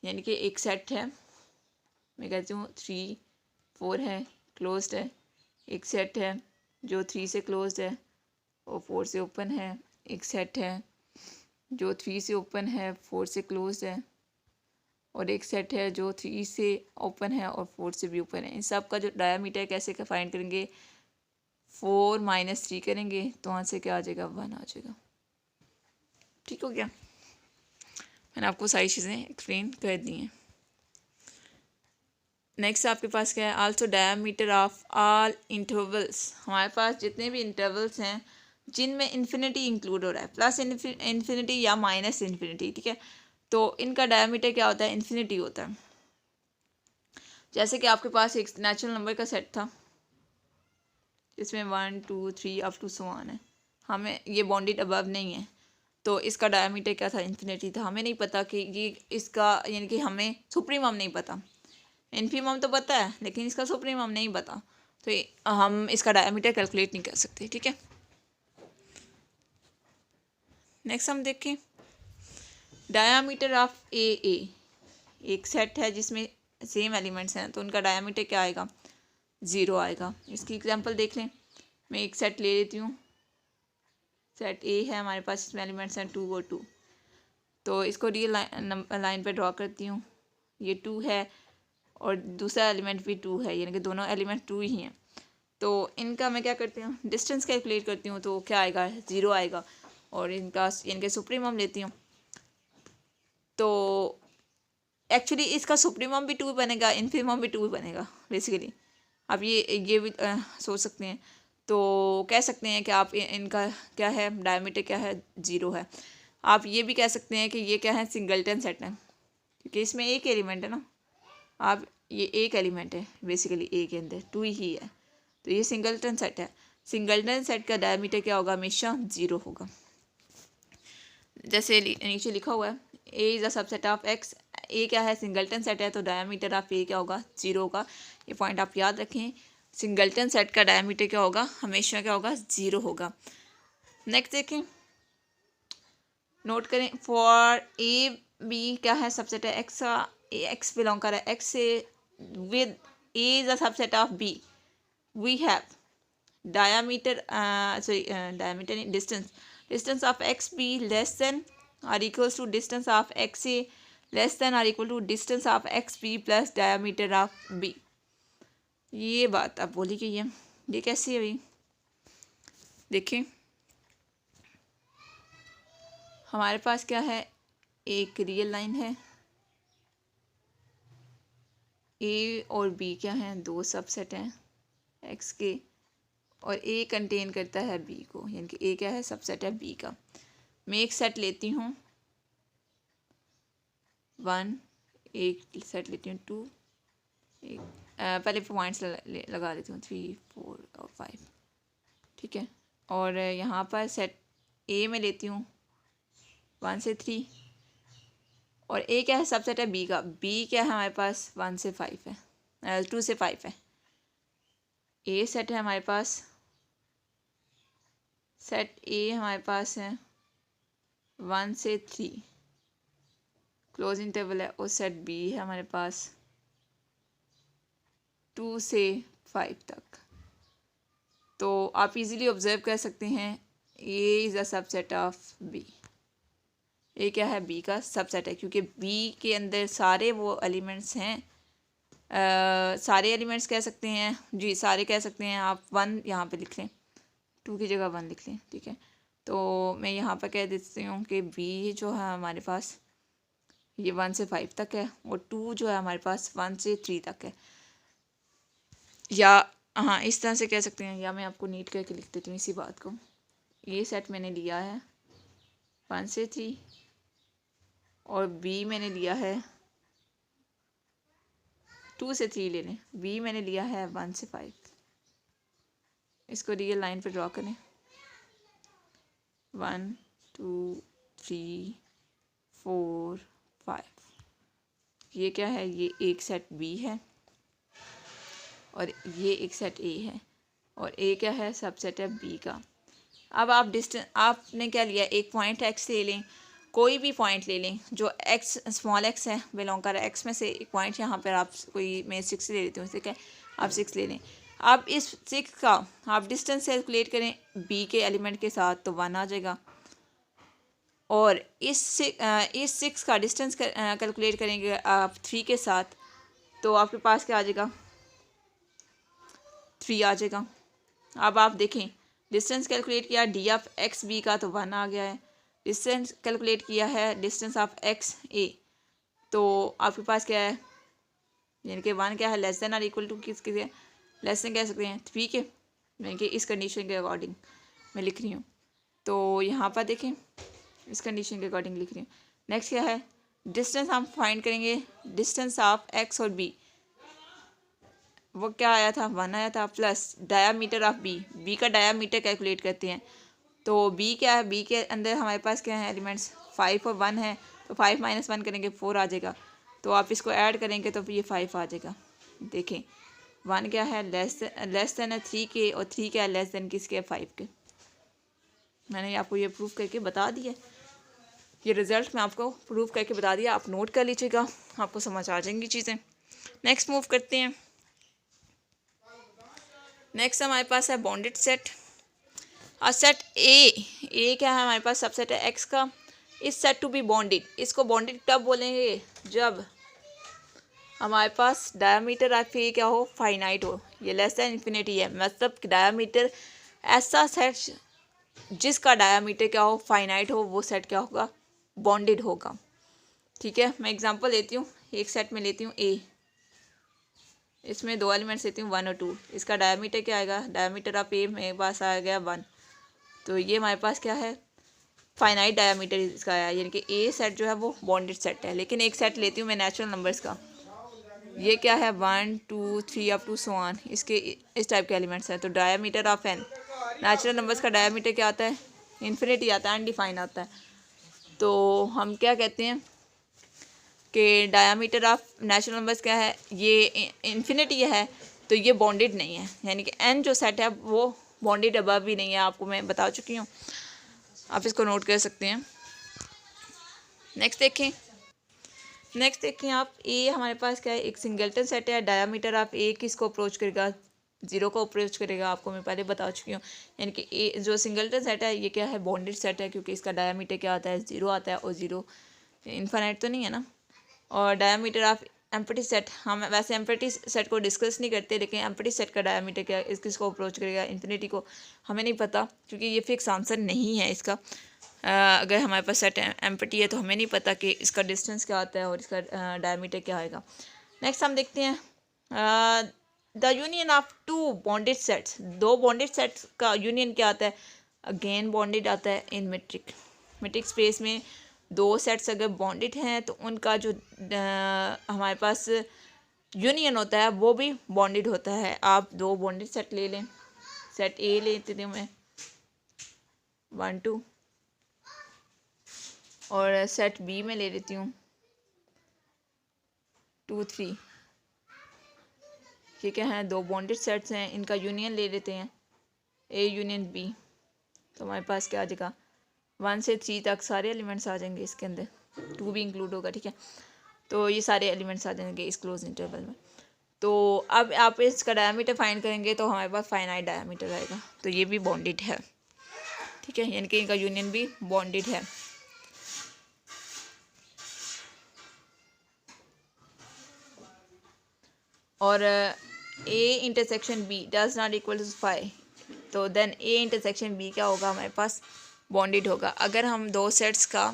यानी कि एक सेट है, मैं कहती हूँ 3 4 है, क्लोज्ड है। एक सेट है जो 3 से क्लोज्ड है और 4 से ओपन है। एक सेट है जो 3 से ओपन है, 4 से क्लोज्ड है। और एक सेट है जो 3 से ओपन है और 4 से भी ओपन है। इन सब का जो डायामीटर कैसे का फाइंड करेंगे, 4 - 3 करेंगे तो वहाँ से क्या आ जाएगा, 1 आ जाएगा। ठीक हो गया, मैंने आपको सारी चीज़ें एक्सप्लेन कर दी हैं। नेक्स्ट आपके पास क्या है, also diameter of all intervals, हमारे पास जितने भी इंटरवल्स हैं जिनमें इन्फिनिटी इंक्लूड हो रहा है, प्लस इन्फिनिटी या माइनस इन्फिनिटी, ठीक है। तो इनका डायमीटर क्या होता है, इन्फिनिटी होता है। जैसे कि आपके पास एक नेचुरल नंबर का सेट था जिसमें 1 2 3 अप टू सो ऑन है, हमें ये बॉन्डेड अबव नहीं है, तो इसका डायमीटर क्या था, इन्फिनिटी था। हमें नहीं पता कि ये इसका, यानी कि हमें सुप्रीमम नहीं पता, इन्फीमम तो पता है लेकिन इसका सुप्रीमम नहीं पता, तो हम इसका डायमीटर कैलकुलेट नहीं कर सकते, ठीक है। नेक्स्ट हम देखें डायामीटर ऑफ ए। एक सेट है जिसमें सेम एलिमेंट्स हैं, तो उनका डायामीटर क्या आएगा, 0 आएगा। इसकी एग्जांपल देख लें। मैं एक सेट ले लेती हूँ, सेट ए है हमारे पास, इसमें एलिमेंट्स हैं 2 और 2, तो इसको रियल लाइन पे ड्रॉ करती हूँ। ये 2 है और दूसरा एलिमेंट भी 2 है, यानी कि दोनों एलिमेंट 2 ही हैं। तो इनका मैं क्या करती हूँ, डिस्टेंस कैलकुलेट करती हूँ, तो क्या आएगा, 0 आएगा। और इनका इनके सुप्रीमम लेती हूँ, तो एक्चुअली इसका सुप्रीमम भी 2 बनेगा, इन्फीमम भी 2 बनेगा बेसिकली। आप ये भी सोच सकते हैं। तो कह सकते हैं कि आप इनका क्या है, डायमीटर क्या है, 0 है। आप ये भी कह सकते हैं कि ये क्या है, सिंगलटन सेट है, क्योंकि इसमें एक एलिमेंट है ना। आप ये एक एलिमेंट है बेसिकली, ए के अंदर 2 ही है, तो ये सिंगलटन सेट है। सिंगलटन सेट का डायमीटर क्या होगा, हमेशा 0 होगा। जैसे नीचे लिखा हुआ है, A is a subset of X. A क्या है, सिंगलटन सेट है, तो डायमीटर ऑफ ए क्या होगा, 0 होगा। ये पॉइंट आप याद रखें, सिंगलटन सेट का डायमीटर क्या होगा, हमेशा क्या होगा, 0 होगा। नेक्स्ट देखें, नोट करें, फॉर ए बी क्या है, सबसेट है एक्स का, एक्स बिलोंग कर रहा है एक्स से, with A is a subset of B, we have diameter diameter distance of xb less than or equals to distance of xa less than or equal to distance of xb plus diameter of b। ये बात अब बोली गई है, ये कैसी है भाई, देखें हमारे पास क्या है, एक रियल लाइन है, ए और बी क्या हैं, 2 सबसेट हैं एक्स के, और ए कंटेन करता है बी को, यानी कि ए क्या है, सबसेट है बी का। मैं एक सेट लेती हूँ 1, एक सेट लेती हूँ 2, एक पहले पॉइंट्स लगा लेती हूँ 3 4 और 5, ठीक है। और यहाँ पर सेट ए में लेती हूँ 1 से 3, और ए क्या है, सबसेट है बी का, बी क्या है हमारे पास 1 से 5 है, 2 से 5 है। ए सेट है हमारे पास, सेट ए हमारे पास है 1 से 3 क्लोज इंटरवल है, और सेट बी है हमारे पास 2 से 5 तक। तो आप इजीली ऑब्जर्व कर सकते हैं, A is a subset of B. A क्या है, बी का सबसेट है, क्योंकि बी के अंदर सारे वो एलिमेंट्स हैं, सारे एलिमेंट्स कह सकते हैं जी, सारे कह सकते हैं। आप 1 यहाँ पे लिख लें, 2 की जगह 1 लिख लें, ठीक है। तो मैं यहाँ पर कह देती हूँ कि बी जो है हमारे पास ये 1 से 5 तक है, और 2 जो है हमारे पास 1 से 3 तक है। या हाँ, इस तरह से कह सकते हैं, या मैं आपको नीट करके लिख देती हूँ इसी बात को। ये सेट मैंने लिया है 1 से 3, और बी मैंने लिया है 2 से 3 ले लें, बी मैंने लिया है 1 से 5। इसको रियल लाइन पे ड्रॉ करें, 1 2 3 4 5। ये क्या है, ये एक सेट बी है, और ये एक सेट ए है, और ए क्या है, सबसेट है बी का। अब आप डिस्टेंस, आपने क्या लिया, एक पॉइंट एक्स ले लें, कोई भी पॉइंट ले लें जो एक्स स्मॉल एक्स है, बिलोंग कर एक्स में से एक पॉइंट, यहाँ पर आप कोई, मैं 6 ले लेती हूँ, ठीक है, आप 6 ले लें। अब इस 6 का आप डिस्टेंस कैलकुलेट करें बी के एलिमेंट के साथ, तो 1 आ जाएगा। और इस 6 का डिस्टेंस कैलकुलेट करेंगे आप 3 के साथ, तो आपके पास क्या आ जाएगा, 3 आ जाएगा। अब आप देखें, डिस्टेंस कैलकुलेट किया डी ऑफ एक्स बी का, तो 1 आ गया है। डिस्टेंस कैलकुलेट किया है डिस्टेंस ऑफ एक्स ए, तो आपके पास क्या है, यानी कि 1 क्या है, लेस देन और इक्वल टू किसके, लेस देन कह सकते हैं 3 के, यानी कि इस कंडीशन के अकॉर्डिंग मैं लिख रही हूँ। तो यहाँ पर देखें इस कंडीशन के अकॉर्डिंग लिख रही हूँ। नेक्स्ट क्या है, डिस्टेंस हम फाइंड करेंगे, डिस्टेंस ऑफ एक्स और बी, वो क्या आया था 1 आया था, प्लस डायामीटर ऑफ बी का डायामीटर कैलकुलेट करते हैं। तो बी क्या है, बी के अंदर हमारे पास क्या है एलिमेंट्स 5 और 1 है, तो 5 - 1 करेंगे 4 आ जाएगा। तो आप इसको ऐड करेंगे तो ये 5 आ जाएगा। देखें 1 क्या है लेस देन है 3 के, और 3 क्या है लेस देन किसके 5 के। मैंने आपको ये प्रूफ करके बता दिया, ये रिज़ल्ट मैं आपको प्रूफ करके बता दिया, आप नोट कर लीजिएगा, आपको समझ आ जाएंगी चीज़ें। नेक्स्ट मूव करते हैं। नेक्स्ट हमारे पास है बॉन्डेड सेट। और सेट ए क्या है हमारे पास सबसेट है एक्स का, इस सेट टू बी बॉन्डेड। इसको बॉन्डेड कब बोलेंगे, जब हमारे पास डायमीटर ऑफ ए क्या हो फाइनाइट हो, ये लेस देन इन्फिनिटी है, मतलब डायमीटर ऐसा सेट जिसका डायमीटर क्या हो फाइनाइट हो, वो सेट क्या होगा बॉन्डेड होगा। ठीक है, मैं एग्जांपल लेती हूँ, एक सेट में लेती हूँ ए, इसमें 2 एलिमेंट्स लेती हूँ 1 और 2। इसका डायमीटर क्या आएगा, डायमीटर ऑफ ए मेरे पास आ गया 1, तो ये हमारे पास क्या है फाइनाइट डायमीटर इसका आया, यानी कि ए सेट जो है वो बॉन्डेड सेट है। लेकिन एक सेट लेती हूँ मैं नेचुरल नंबर्स का, ये क्या है 1 2 3 अप टू सो ऑन, इसके इस टाइप के एलिमेंट्स हैं। तो diameter of N, natural numbers का डायमीटर क्या आता है इन्फिनिटी आता है, अनडिफाइन आता है। तो हम क्या कहते हैं कि डायमीटर ऑफ नेचुरल नंबर्स क्या है, ये इन्फिनिटी है, तो ये बॉन्डेड नहीं है, यानी कि एन जो सेट है वो बॉन्डेड अबव भी नहीं है, आपको मैं बता चुकी हूँ, आप इसको नोट कर सकते हैं। नेक्स्ट देखें आप, ए हमारे पास क्या है एक सिंगल्टन सेट है, डायमीटर ऑफ ए किसको अप्रोच करेगा 0 को अप्रोच करेगा, आपको मैं पहले बता चुकी हूँ। यानी कि ए जो सिंगल्टन सेट है ये क्या है बॉन्डेड सेट है, क्योंकि इसका डायमीटर क्या आता है 0 आता है, और 0 इनफाइनाइट तो नहीं है ना। और डायमीटर ऑफ एम्प्टी सेट, हम वैसे एम्प्टी सेट को डिस्कस नहीं करते, लेकिन एम्प्टी सेट का डायमीटर क्या है किसको अप्रोच करेगा इन्फिनिटी को, हमें नहीं पता, क्योंकि ये फिक्स आंसर नहीं है इसका। अगर हमारे पास सेट एम्प्टी है तो हमें नहीं पता कि इसका डिस्टेंस क्या आता है और इसका डायमीटर क्या आएगा। नेक्स्ट हम देखते हैं the union of 2 bonded sets, 2 bonded sets का यूनियन क्या आता है, अगेन बॉन्डेड आता है इन मेट्रिक स्पेस में। 2 सेट्स अगर बॉन्डेड हैं तो उनका जो हमारे पास यूनियन होता है वो भी बॉन्डेड होता है। आप 2 बॉन्डेड सेट ले लें, सेट ए लेती हूँ मैं 1 2, और सेट बी में ले लेती हूँ 2 3। ये क्या है 2 बॉन्डेड सेट्स हैं, इनका यूनियन ले लेते हैं ए यूनियन बी, तो हमारे पास क्या आ जाएगा 1 से 3 तक सारे एलिमेंट्स आ जाएंगे इसके अंदर, 2 भी इंक्लूड होगा। ठीक है, तो ये सारे एलिमेंट्स आ जाएंगे इस क्लोज इंटरवल में। तो अब आप इसका डायमीटर फाइंड करेंगे तो हमारे पास फाइनाइट डायमीटर आएगा, तो ये भी बॉन्डेड है। ठीक है, यानी कि इनका यूनियन भी बॉन्डेड है। और A intersection B does not equal to 5, तो देन ए इंटरसेक्शन बी क्या होगा हमारे पास बॉन्डेड होगा। अगर हम 2 सेट्स का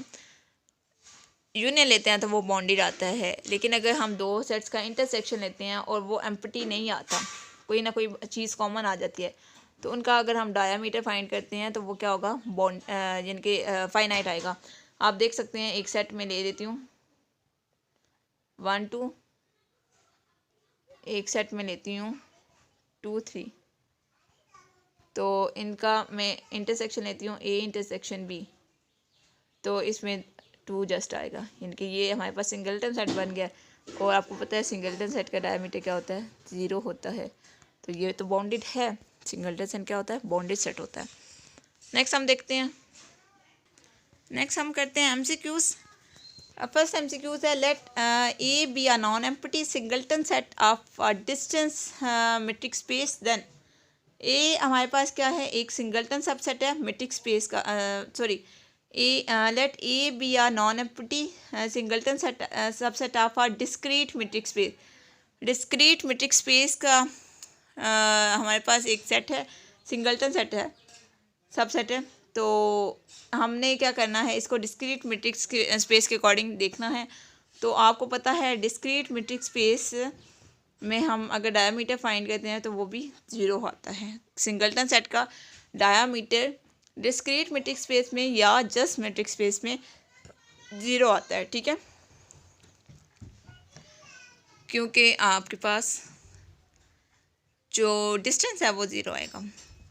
यूनियन लेते हैं तो वो बॉन्डेड आता है, लेकिन अगर हम 2 सेट्स का इंटरसेक्शन लेते हैं और वो एम्प्टी नहीं आता, कोई ना कोई चीज़ कॉमन आ जाती है, तो उनका अगर हम डायमीटर फाइंड करते हैं तो वो क्या होगा बॉन्ड यानी कि फाइनाइट आएगा। आप देख सकते हैं एक सेट में ले लेती हूँ 1 2, एक सेट में लेती हूँ 2 3, तो इनका मैं इंटरसेक्शन लेती हूँ ए इंटरसेक्शन बी, तो इसमें 2 जस्ट आएगा, यानी कि ये हमारे पास सिंगल्टन सेट बन गया। और आपको पता है सिंगल्टन सेट का डायमीटर क्या होता है 0 होता है, तो ये तो बॉन्डेड है, सिंगल्टन सेट क्या होता है बॉन्डेड सेट होता है। नेक्स्ट हम देखते हैं, नेक्स्ट हम करते हैं एमसीक्यूज। फर्स्ट एमसीक्यूज है let A B a non empty singleton set of distance metric space, then A हमारे पास क्या है एक सिंगल्टन सबसेट है मेट्रिक स्पेस का, sorry let A B a non empty singleton set subset of a discrete metric space. Discrete metric space का हमारे पास एक सेट है, सिंगल्टन सेट है, सबसेट है, तो हमने क्या करना है इसको डिस्क्रीट मेट्रिक स्पेस के अकॉर्डिंग देखना है। तो आपको पता है डिस्क्रीट मेट्रिक स्पेस में हम अगर डायमीटर फाइंड करते हैं तो वो भी 0 आता है। सिंगल्टन सेट का डायमीटर डिस्क्रीट मैट्रिक्स स्पेस में या जस्ट मैट्रिक्स स्पेस में 0 आता है, ठीक है, क्योंकि आपके पास जो डिस्टेंस है वो 0 आएगा,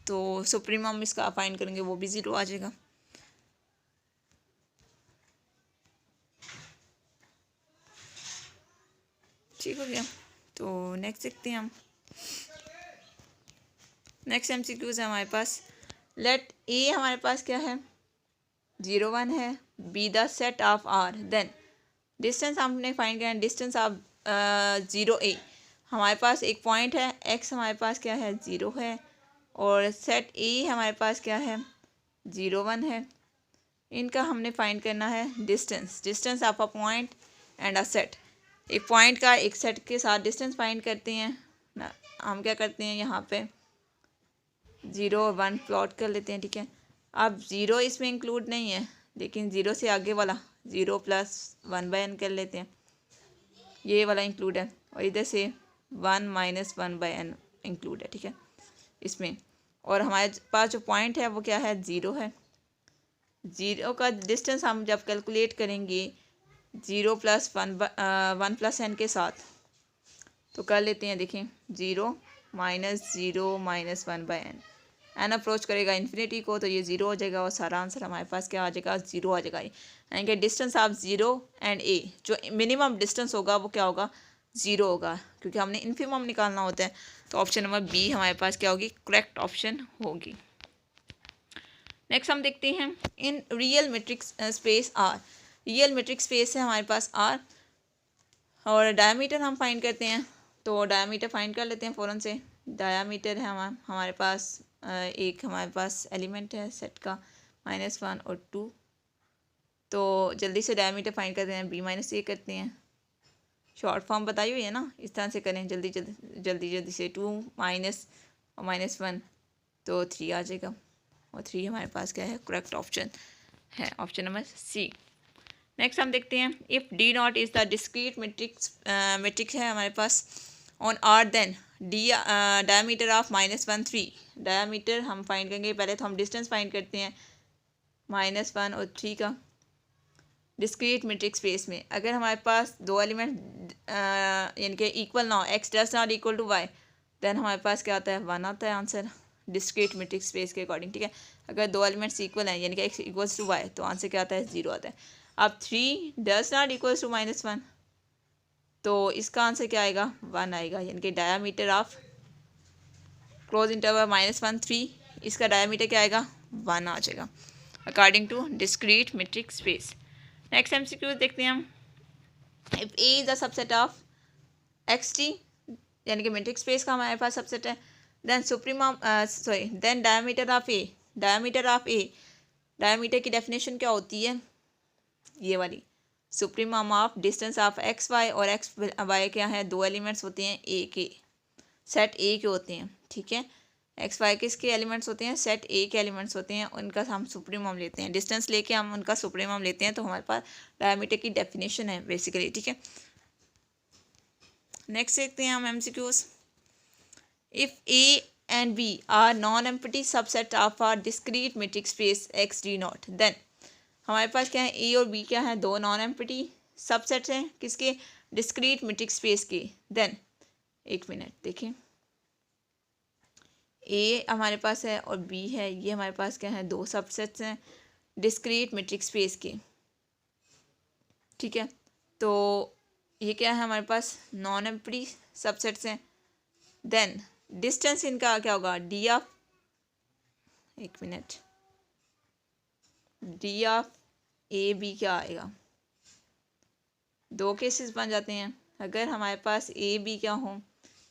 तो सुप्रीमम इसका फाइंड करेंगे वो भी 0 आ जाएगा। ठीक हो गया। तो नेक्स्ट देखते हैं हम। नेक्स्ट MCQs है हमारे पास। लेट ए हमारे पास क्या है, 0 1 है, B the set of R, then distance हमने फाइंड किया, डिस्टेंस ऑफ 0 ए, हमारे पास एक पॉइंट है, एक्स हमारे पास क्या है 0 है, और सेट ए हमारे पास क्या है 0 1 है। इनका हमने फाइंड करना है distance of a point and a set. एक पॉइंट का एक सेट के साथ डिस्टेंस फाइंड करते हैं ना, हम क्या करते हैं यहाँ पे 0 और 1 प्लॉट कर लेते हैं, ठीक है। अब 0 इसमें इंक्लूड नहीं है, लेकिन 0 से आगे वाला 0 + 1/n कर लेते हैं, ये वाला इंक्लूड है, और इधर से 1 - 1/n इंक्लूड है, ठीक है इसमें। और हमारे पास जो पॉइंट है वो क्या है 0 है। 0 का डिस्टेंस हम जब कैलकुलेट करेंगे 0 + 1 + n के साथ, तो कर लेते हैं, देखें 0 - 0 - 1/n, एन अप्रोच करेगा इन्फिनिटी को, तो ये 0 हो जाएगा, और सारा आंसर हमारे पास क्या आ जाएगा 0 आ जाएगा। यानी कि डिस्टेंस ऑफ 0 एंड ए, जो मिनिमम डिस्टेंस होगा वो क्या होगा 0 होगा, क्योंकि हमने इन्फिमम निकालना होता है। तो ऑप्शन नंबर बी हमारे पास क्या होगी, करेक्ट ऑप्शन होगी। नेक्स्ट हम देखते हैं in real metrics space R. Real metrics space है हमारे पास आर, और डायमीटर हम फाइंड करते हैं, तो डायमीटर फाइंड कर लेते हैं फ़ौरन से। डायमीटर है हमारे पास एक हमारे पास एलिमेंट है सेट का -1 और 2, तो जल्दी से डायमीटर फाइंड करते हैं, b - a करते हैं, शॉर्ट फॉर्म बताई हुई है ना, इस तरह से करें जल्दी से 2 माइनस और -1, तो 3 आ जाएगा, और 3 हमारे पास क्या है करेक्ट ऑप्शन है, ऑप्शन नंबर सी। नेक्स्ट हम देखते हैं if D0 is the discrete metrics है हमारे पास on R, then D diameter of -1 3। Diameter हम फाइंड करेंगे, पहले तो हम डिस्टेंस फाइंड करते हैं -1 और 3 का डिस्क्रीट मैट्रिक्स स्पेस में। अगर हमारे पास दो एलिमेंट यानी कि इक्वल ना हो, x does not equal to y, then हमारे पास क्या आता है 1 आता है आंसर डिस्क्रीट मैट्रिक्स स्पेस के अकॉर्डिंग, ठीक है। अगर दो एलिमेंट्स इक्वल हैं यानी कि x इक्वल्स टू y, तो आंसर क्या आता है 0 आता है। अब 3 डज नॉट इक्वल्स टू -1, तो इसका आंसर क्या आएगा 1 आएगा, यानी कि डायमीटर ऑफ क्लोज इंटरवल -1 3, इसका डायमीटर क्या आएगा 1 आ जाएगा according to discrete matrix space. Next MCQ देखते हैं हम। If A is the subset of XT, यानी कि मैट्रिक्स स्पेस का हमारे पास सबसेट है, then then diameter of A, diameter की डेफिनेशन क्या होती है ये वाली, supremum of distance of XY, और XY क्या है दो एलिमेंट्स होते हैं A के, सेट A के होते हैं, ठीक है। XY किसके एलिमेंट्स होते हैं, सेट A के एलिमेंट्स होते हैं, उनका हम सुप्रीमम लेते हैं, डिस्टेंस लेके हम उनका सुप्रीमम लेते हैं, तो हमारे पास डायमीटर की डेफिनेशन है बेसिकली, ठीक है। नेक्स्ट देखते हैं हम MCQs। If A and B are non empty subset of are discrete matrix space XD0, then हमारे पास क्या है A और B क्या है दो नॉन एम्प्टी सबसेट्स हैं किसके, डिस्क्रीट मैट्रिक्स स्पेस के। देन एक मिनट देखें, A हमारे पास है और B है, ये हमारे पास क्या है दो सबसेट्स हैं डिस्क्रीट मैट्रिक्स स्पेस के, ठीक है। तो ये क्या है हमारे पास नॉन एम्प्टी सबसेट्स हैं। देन डिस्टेंस इनका क्या होगा डी ऑफ, एक मिनट, डी ऑफ AB क्या आएगा, दो केसेस बन जाते हैं। अगर हमारे पास AB क्या हो,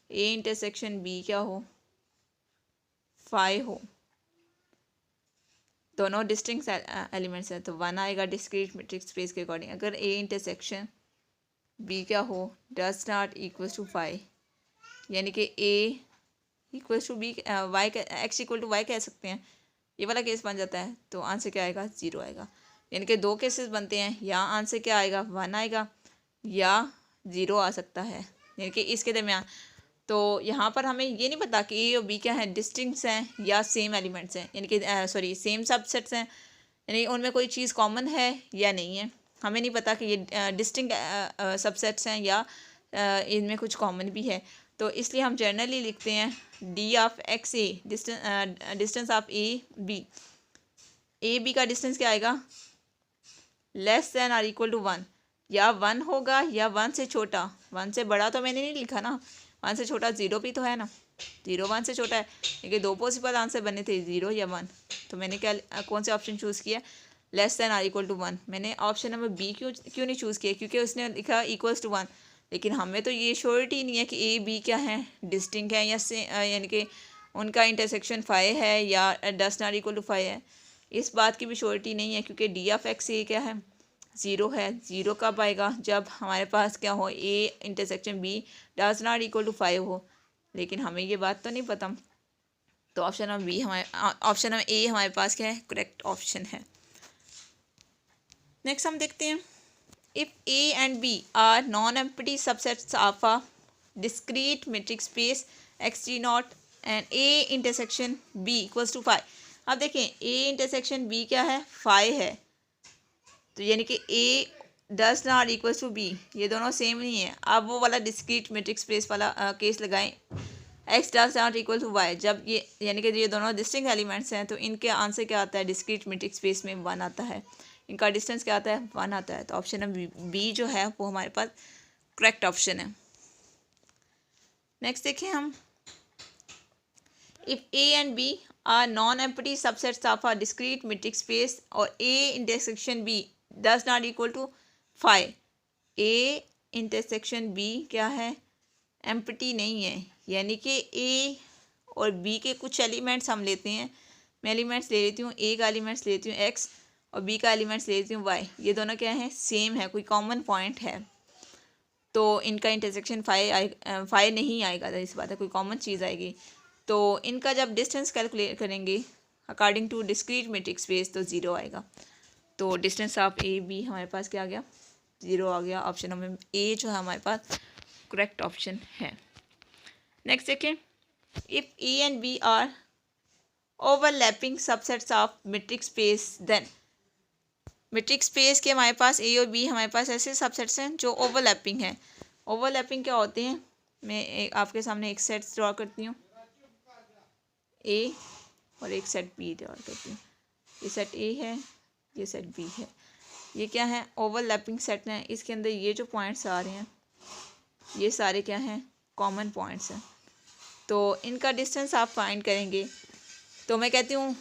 A इंटरसेक्शन B क्या हो 5 हो, दोनों डिस्टिंक्ट एलिमेंट्स हैं, तो 1 आएगा डिस्क्रीट मैट्रिक्स स्पेस के अकॉर्डिंग। अगर A इंटरसेक्शन B क्या हो डज नॉट इक्वल्स टू 5, यानी कि A equals to B y x equal to y कह सकते हैं, ये वाला केस बन जाता है, तो आंसर क्या आएगा 0 आएगा। यानी कि दो केसेस बनते हैं, या आंसर क्या आएगा 1 आएगा या 0 आ सकता है, यानी कि इसके दरमियान तो यहाँ पर हमें ये नहीं पता कि ए और बी क्या है, डिस्टिंक्ट हैं या सेम एलिमेंट्स हैं, यानी कि सॉरी सेम सबसेट्स हैं, यानी उनमें कोई चीज़ कॉमन है या नहीं है। हमें नहीं पता कि ये डिस्टिंक्ट सबसेट्स हैं या इनमें कुछ कॉमन भी है। तो इसलिए हम जनरली लिखते हैं D of X A distance of A B का डिस्टेंस क्या आएगा, लेस देन और इक्वल टू 1, या 1 होगा या 1 से छोटा। 1 से बड़ा तो मैंने नहीं लिखा ना, 1 से छोटा 0 भी तो है ना, 0 1 से छोटा है, क्योंकि दो पॉसिबल आंसर बने थे 0 या 1। तो मैंने क्या कौन से ऑप्शन चूज़ किया, लेस देन और इक्वल टू 1। मैंने ऑप्शन नंबर बी क्यों नहीं चूज़ किया, क्योंकि उसने लिखा इक्वल्स टू 1, लेकिन हमें तो ये श्योरिटी नहीं है कि ए बी क्या है, डिस्टिंक्ट है या से यानी कि उनका इंटरसेक्शन 5 है या डस नॉट इक्वल टू 5 है। इस बात की भी श्योरिटी नहीं है, क्योंकि डी ऑफ एक्स ए क्या है, 0 है। 0 कब आएगा, जब हमारे पास क्या हो, A intersection B does not equal to 5 हो, लेकिन हमें ये बात तो नहीं पता। तो option number B option number A हमारे पास क्या है, करेक्ट ऑप्शन है। नेक्स्ट हम देखते हैं, if A and B are non empty subsets of a discrete matrix space X T not and A intersection B equals to 5। अब देखें ए इंटरसेक्शन बी क्या है, 5 है, तो यानी कि A does not equals to B, ये दोनों सेम नहीं है। अब वो वाला डिस्क्रीट मैट्रिक्स स्पेस वाला केस लगाएं, X does not equal to Y, जब ये यानी कि ये दोनों डिस्टिंक्ट एलिमेंट्स हैं, तो इनके आंसर क्या आता है, डिस्क्रीट मैट्रिक्स स्पेस में 1 आता है, इनका डिस्टेंस क्या आता है, 1 आता है। तो ऑप्शन नंबर बी जो है वो हमारे पास करेक्ट ऑप्शन है। नेक्स्ट देखें हम, if A and B are non empty subsets of a discrete matrix space और A intersection B does not equal to 5, A intersection B क्या है, एम्प्टी नहीं है, यानी कि ए और बी के कुछ एलिमेंट्स हम लेते हैं। मैं एलिमेंट्स ले लेती हूँ, ए का एलिमेंट्स लेती हूँ एक्स और बी का एलिमेंट्स लेती हूँ वाई, ये दोनों क्या है, सेम है, कोई कॉमन पॉइंट है, तो इनका इंटरसेक्शन 5 नहीं आएगा। तो इस बात है कोई कॉमन चीज़ आएगी, तो इनका जब डिस्टेंस कैलकुलेट करेंगे according to discrete matrix space तो 0 आएगा। तो डिस्टेंस ऑफ ए बी हमारे पास क्या आ गया, 0 आ गया। ऑप्शन नंबर ए जो है हमारे पास करेक्ट ऑप्शन है। नेक्स्ट देखें, if A and B are overlapping subsets of matrix space, then matrix space के हमारे पास ए और बी हमारे पास ऐसे सबसेट्स हैं जो ओवरलैपिंग हैं। ओवरलैपिंग क्या होते हैं, मैं आपके सामने एक सेट ड्रॉ करती हूँ, ए और एक सेट बी ड्रॉ करती हूँ। ये सेट ए है, ये सेट बी है, ये क्या है, ओवरलैपिंग सेट हैं। इसके अंदर ये जो पॉइंट्स आ रहे हैं ये सारे क्या हैं, कॉमन पॉइंट्स हैं। तो इनका डिस्टेंस आप फाइंड करेंगे। तो मैं कहती हूँ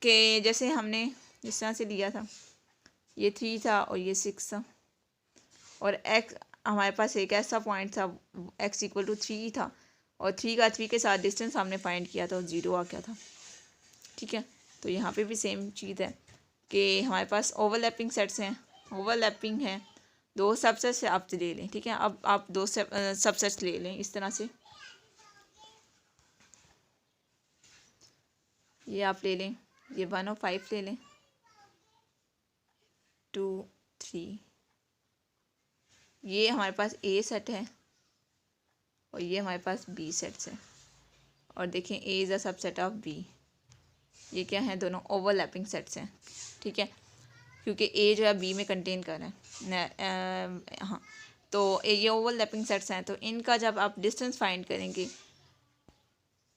कि जैसे हमने जिस तरह से लिया था, ये 3 था और ये 6 था, और एक्स हमारे पास एक ऐसा पॉइंट था एक्स इक्वल टू 3 था, और 3 के साथ डिस्टेंस हमने फाइंड किया था और 0 आ गया था। ठीक है, तो यहाँ पे भी सेम चीज़ है कि हमारे पास ओवरलैपिंग सेट्स हैं, ओवरलैपिंग है, 2 सबसेट्स आप ले लें। ठीक है, अब आप 2 सबसेट्स ले लें इस तरह से, ये आप ले लें, ये 1 और 5 ले लें, 2 3, ये हमारे पास ए सेट है और ये हमारे पास बी सेट्स है। और देखें A is a subset of B, ये क्या है, दोनों ओवरलैपिंग सेट्स हैं। ठीक है, क्योंकि ए जो है बी में कंटेन कर रहा है, हाँ, तो ये ओवरलैपिंग सेट्स हैं। तो इनका जब आप डिस्टेंस फाइंड करेंगे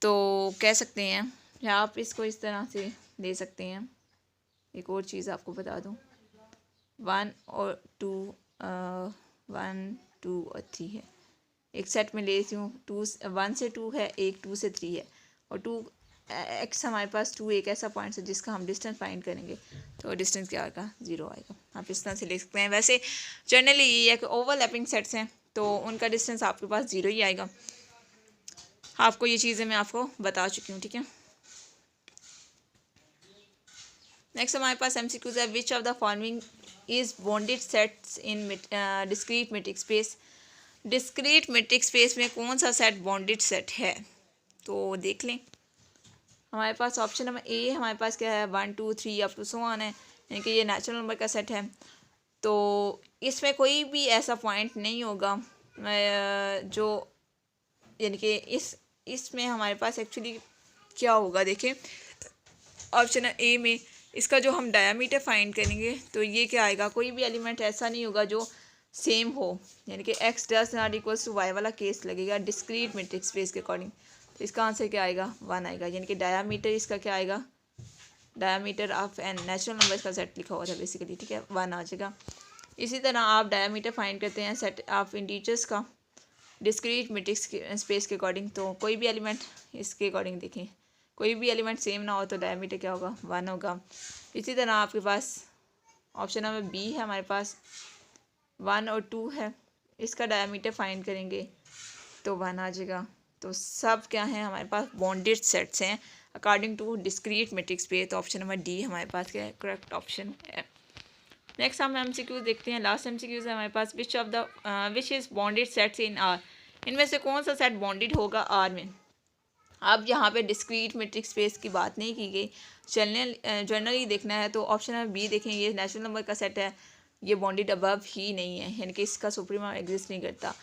तो कह सकते हैं, या आप इसको इस तरह से ले सकते हैं। एक और चीज़ आपको बता दूँ, 1 और 2 1 2 और 3 है, एक सेट में लेती हूँ। 1 से 2 है, एक 2 से 3 है, और 2 एक्स हमारे पास 2 एक ऐसा पॉइंट है जिसका हम डिस्टेंस फाइंड करेंगे, तो डिस्टेंस क्या आएगा, 0 आएगा। आप इस तरह से ले सकते हैं। वैसे जनरली ये है कि ओवरलैपिंग सेट्स हैं तो उनका डिस्टेंस आपके पास 0 ही आएगा। आपको ये चीज़ें मैं आपको बता चुकी हूँ। ठीक है, नेक्स्ट हमारे पास MCQs है, which of the following is bonded sets in discrete matrix space. Discrete matrix space में कौन सा सेट बॉन्डेड सेट है, तो देख लें। हमारे पास ऑप्शन नंबर ए हमारे पास क्या है, 1 2 3 अप टू सो ऑन है, यानी कि ये नेचुरल नंबर का सेट है। तो इसमें कोई भी ऐसा पॉइंट नहीं होगा जो यानी कि इसमें हमारे पास एक्चुअली क्या होगा, देखें ऑप्शन ए में इसका जो हम डायामीटर फाइंड करेंगे तो ये क्या आएगा, कोई भी एलिमेंट ऐसा नहीं होगा जो सेम हो, यानी कि x does not equals to y वाला केस लगेगा डिस्क्रीट मेट्रिक स्पेस के अकॉर्डिंग। तो इसका आंसर क्या आएगा, 1 आएगा, यानी कि डायामीटर इसका क्या आएगा, diameter of N natural number का सेट लिखा हुआ था बेसिकली, ठीक है, 1 आ जाएगा। इसी तरह आप डायामीटर फाइंड करते हैं सेट ऑफ इंटीजर्स का डिस्क्रीट मेट्रिक स्पेस के अकॉर्डिंग, तो कोई भी एलिमेंट इसके अकॉर्डिंग देखें, कोई भी एलिमेंट सेम ना हो तो डायमीटर क्या होगा, 1 होगा। इसी तरह आपके पास ऑप्शन नंबर बी है, हमारे पास 1 और 2 है, इसका डायमीटर फाइंड करेंगे तो 1 आ जाएगा। तो सब क्या है, हमारे पास बॉन्डेड सेट्स हैं according to discrete metric space. तो ऑप्शन नंबर डी हमारे पास क्या है, करेक्ट ऑप्शन है। नेक्स्ट हम MCQ देखते हैं, लास्ट MCQ है हमारे पास, which is bounded sets in R, इनमें से कौन सा सेट बॉन्डेड होगा आर में। अब यहाँ पे डिस्क्रीट मेट्रिक स्पेस की बात नहीं की गई, जनरली देखना है तो ऑप्शन नंबर बी देखें, ये नेचुरल नंबर का सेट है, ये बॉन्डेड अबव ही नहीं है, यानी कि इसका सुप्रीमा एग्जिस्ट नहीं करता।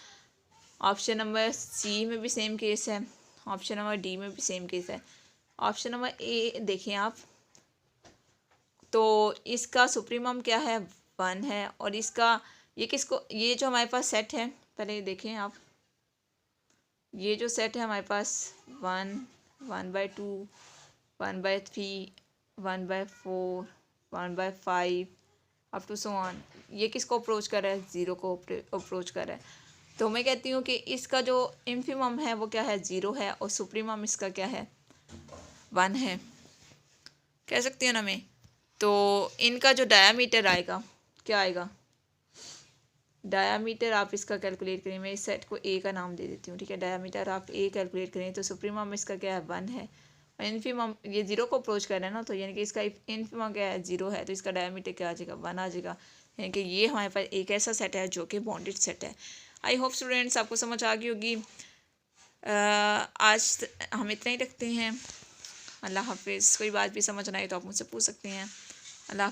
ऑप्शन नंबर सी में भी सेम केस है, ऑप्शन नंबर डी में भी सेम केस है। ऑप्शन नंबर ए देखें आप, तो इसका सुप्रीमम क्या है, 1 है, और इसका ये किसको, ये जो हमारे पास सेट है, पहले देखें आप, ये जो सेट है हमारे पास 1, 1/2, 1/3, 1/4, 1/5 अप टू सो ऑन, ये किसको अप्रोच कर रहा है, 0 को अप्रोच कर रहा है। तो मैं कहती हूँ कि इसका जो इन्फिमम है वो क्या है, 0 है, और सुप्रीमम इसका क्या है, 1 है, कह सकती हूँ ना मैं। तो इनका जो डायामीटर आएगा क्या आएगा, डायामीटर आप इसका कैलकुलेट करें, मैं इस सेट को ए का नाम दे देती हूँ, ठीक है, डायामीटर आप ए कैलकुलेट करें तो सुप्रीमम इसका क्या है, 1 है, और इन्फिमम ये 0 को अप्रोच कर रहा है ना, तो यानी कि इसका इन्फिमम क्या है, 0 है, तो इसका डायामीटर क्या आ जाएगा, 1 आ जाएगा। यानी कि ये हमारे पास एक ऐसा सेट है जो कि बॉन्डेड सेट है। आई होप स्टूडेंट्स आपको समझ आ गई होगी। आज हम इतना ही रखते हैं, अल्लाह हाफिज़। कोई बात भी समझ ना आए तो आप मुझसे पूछ सकते हैं। अल्लाह।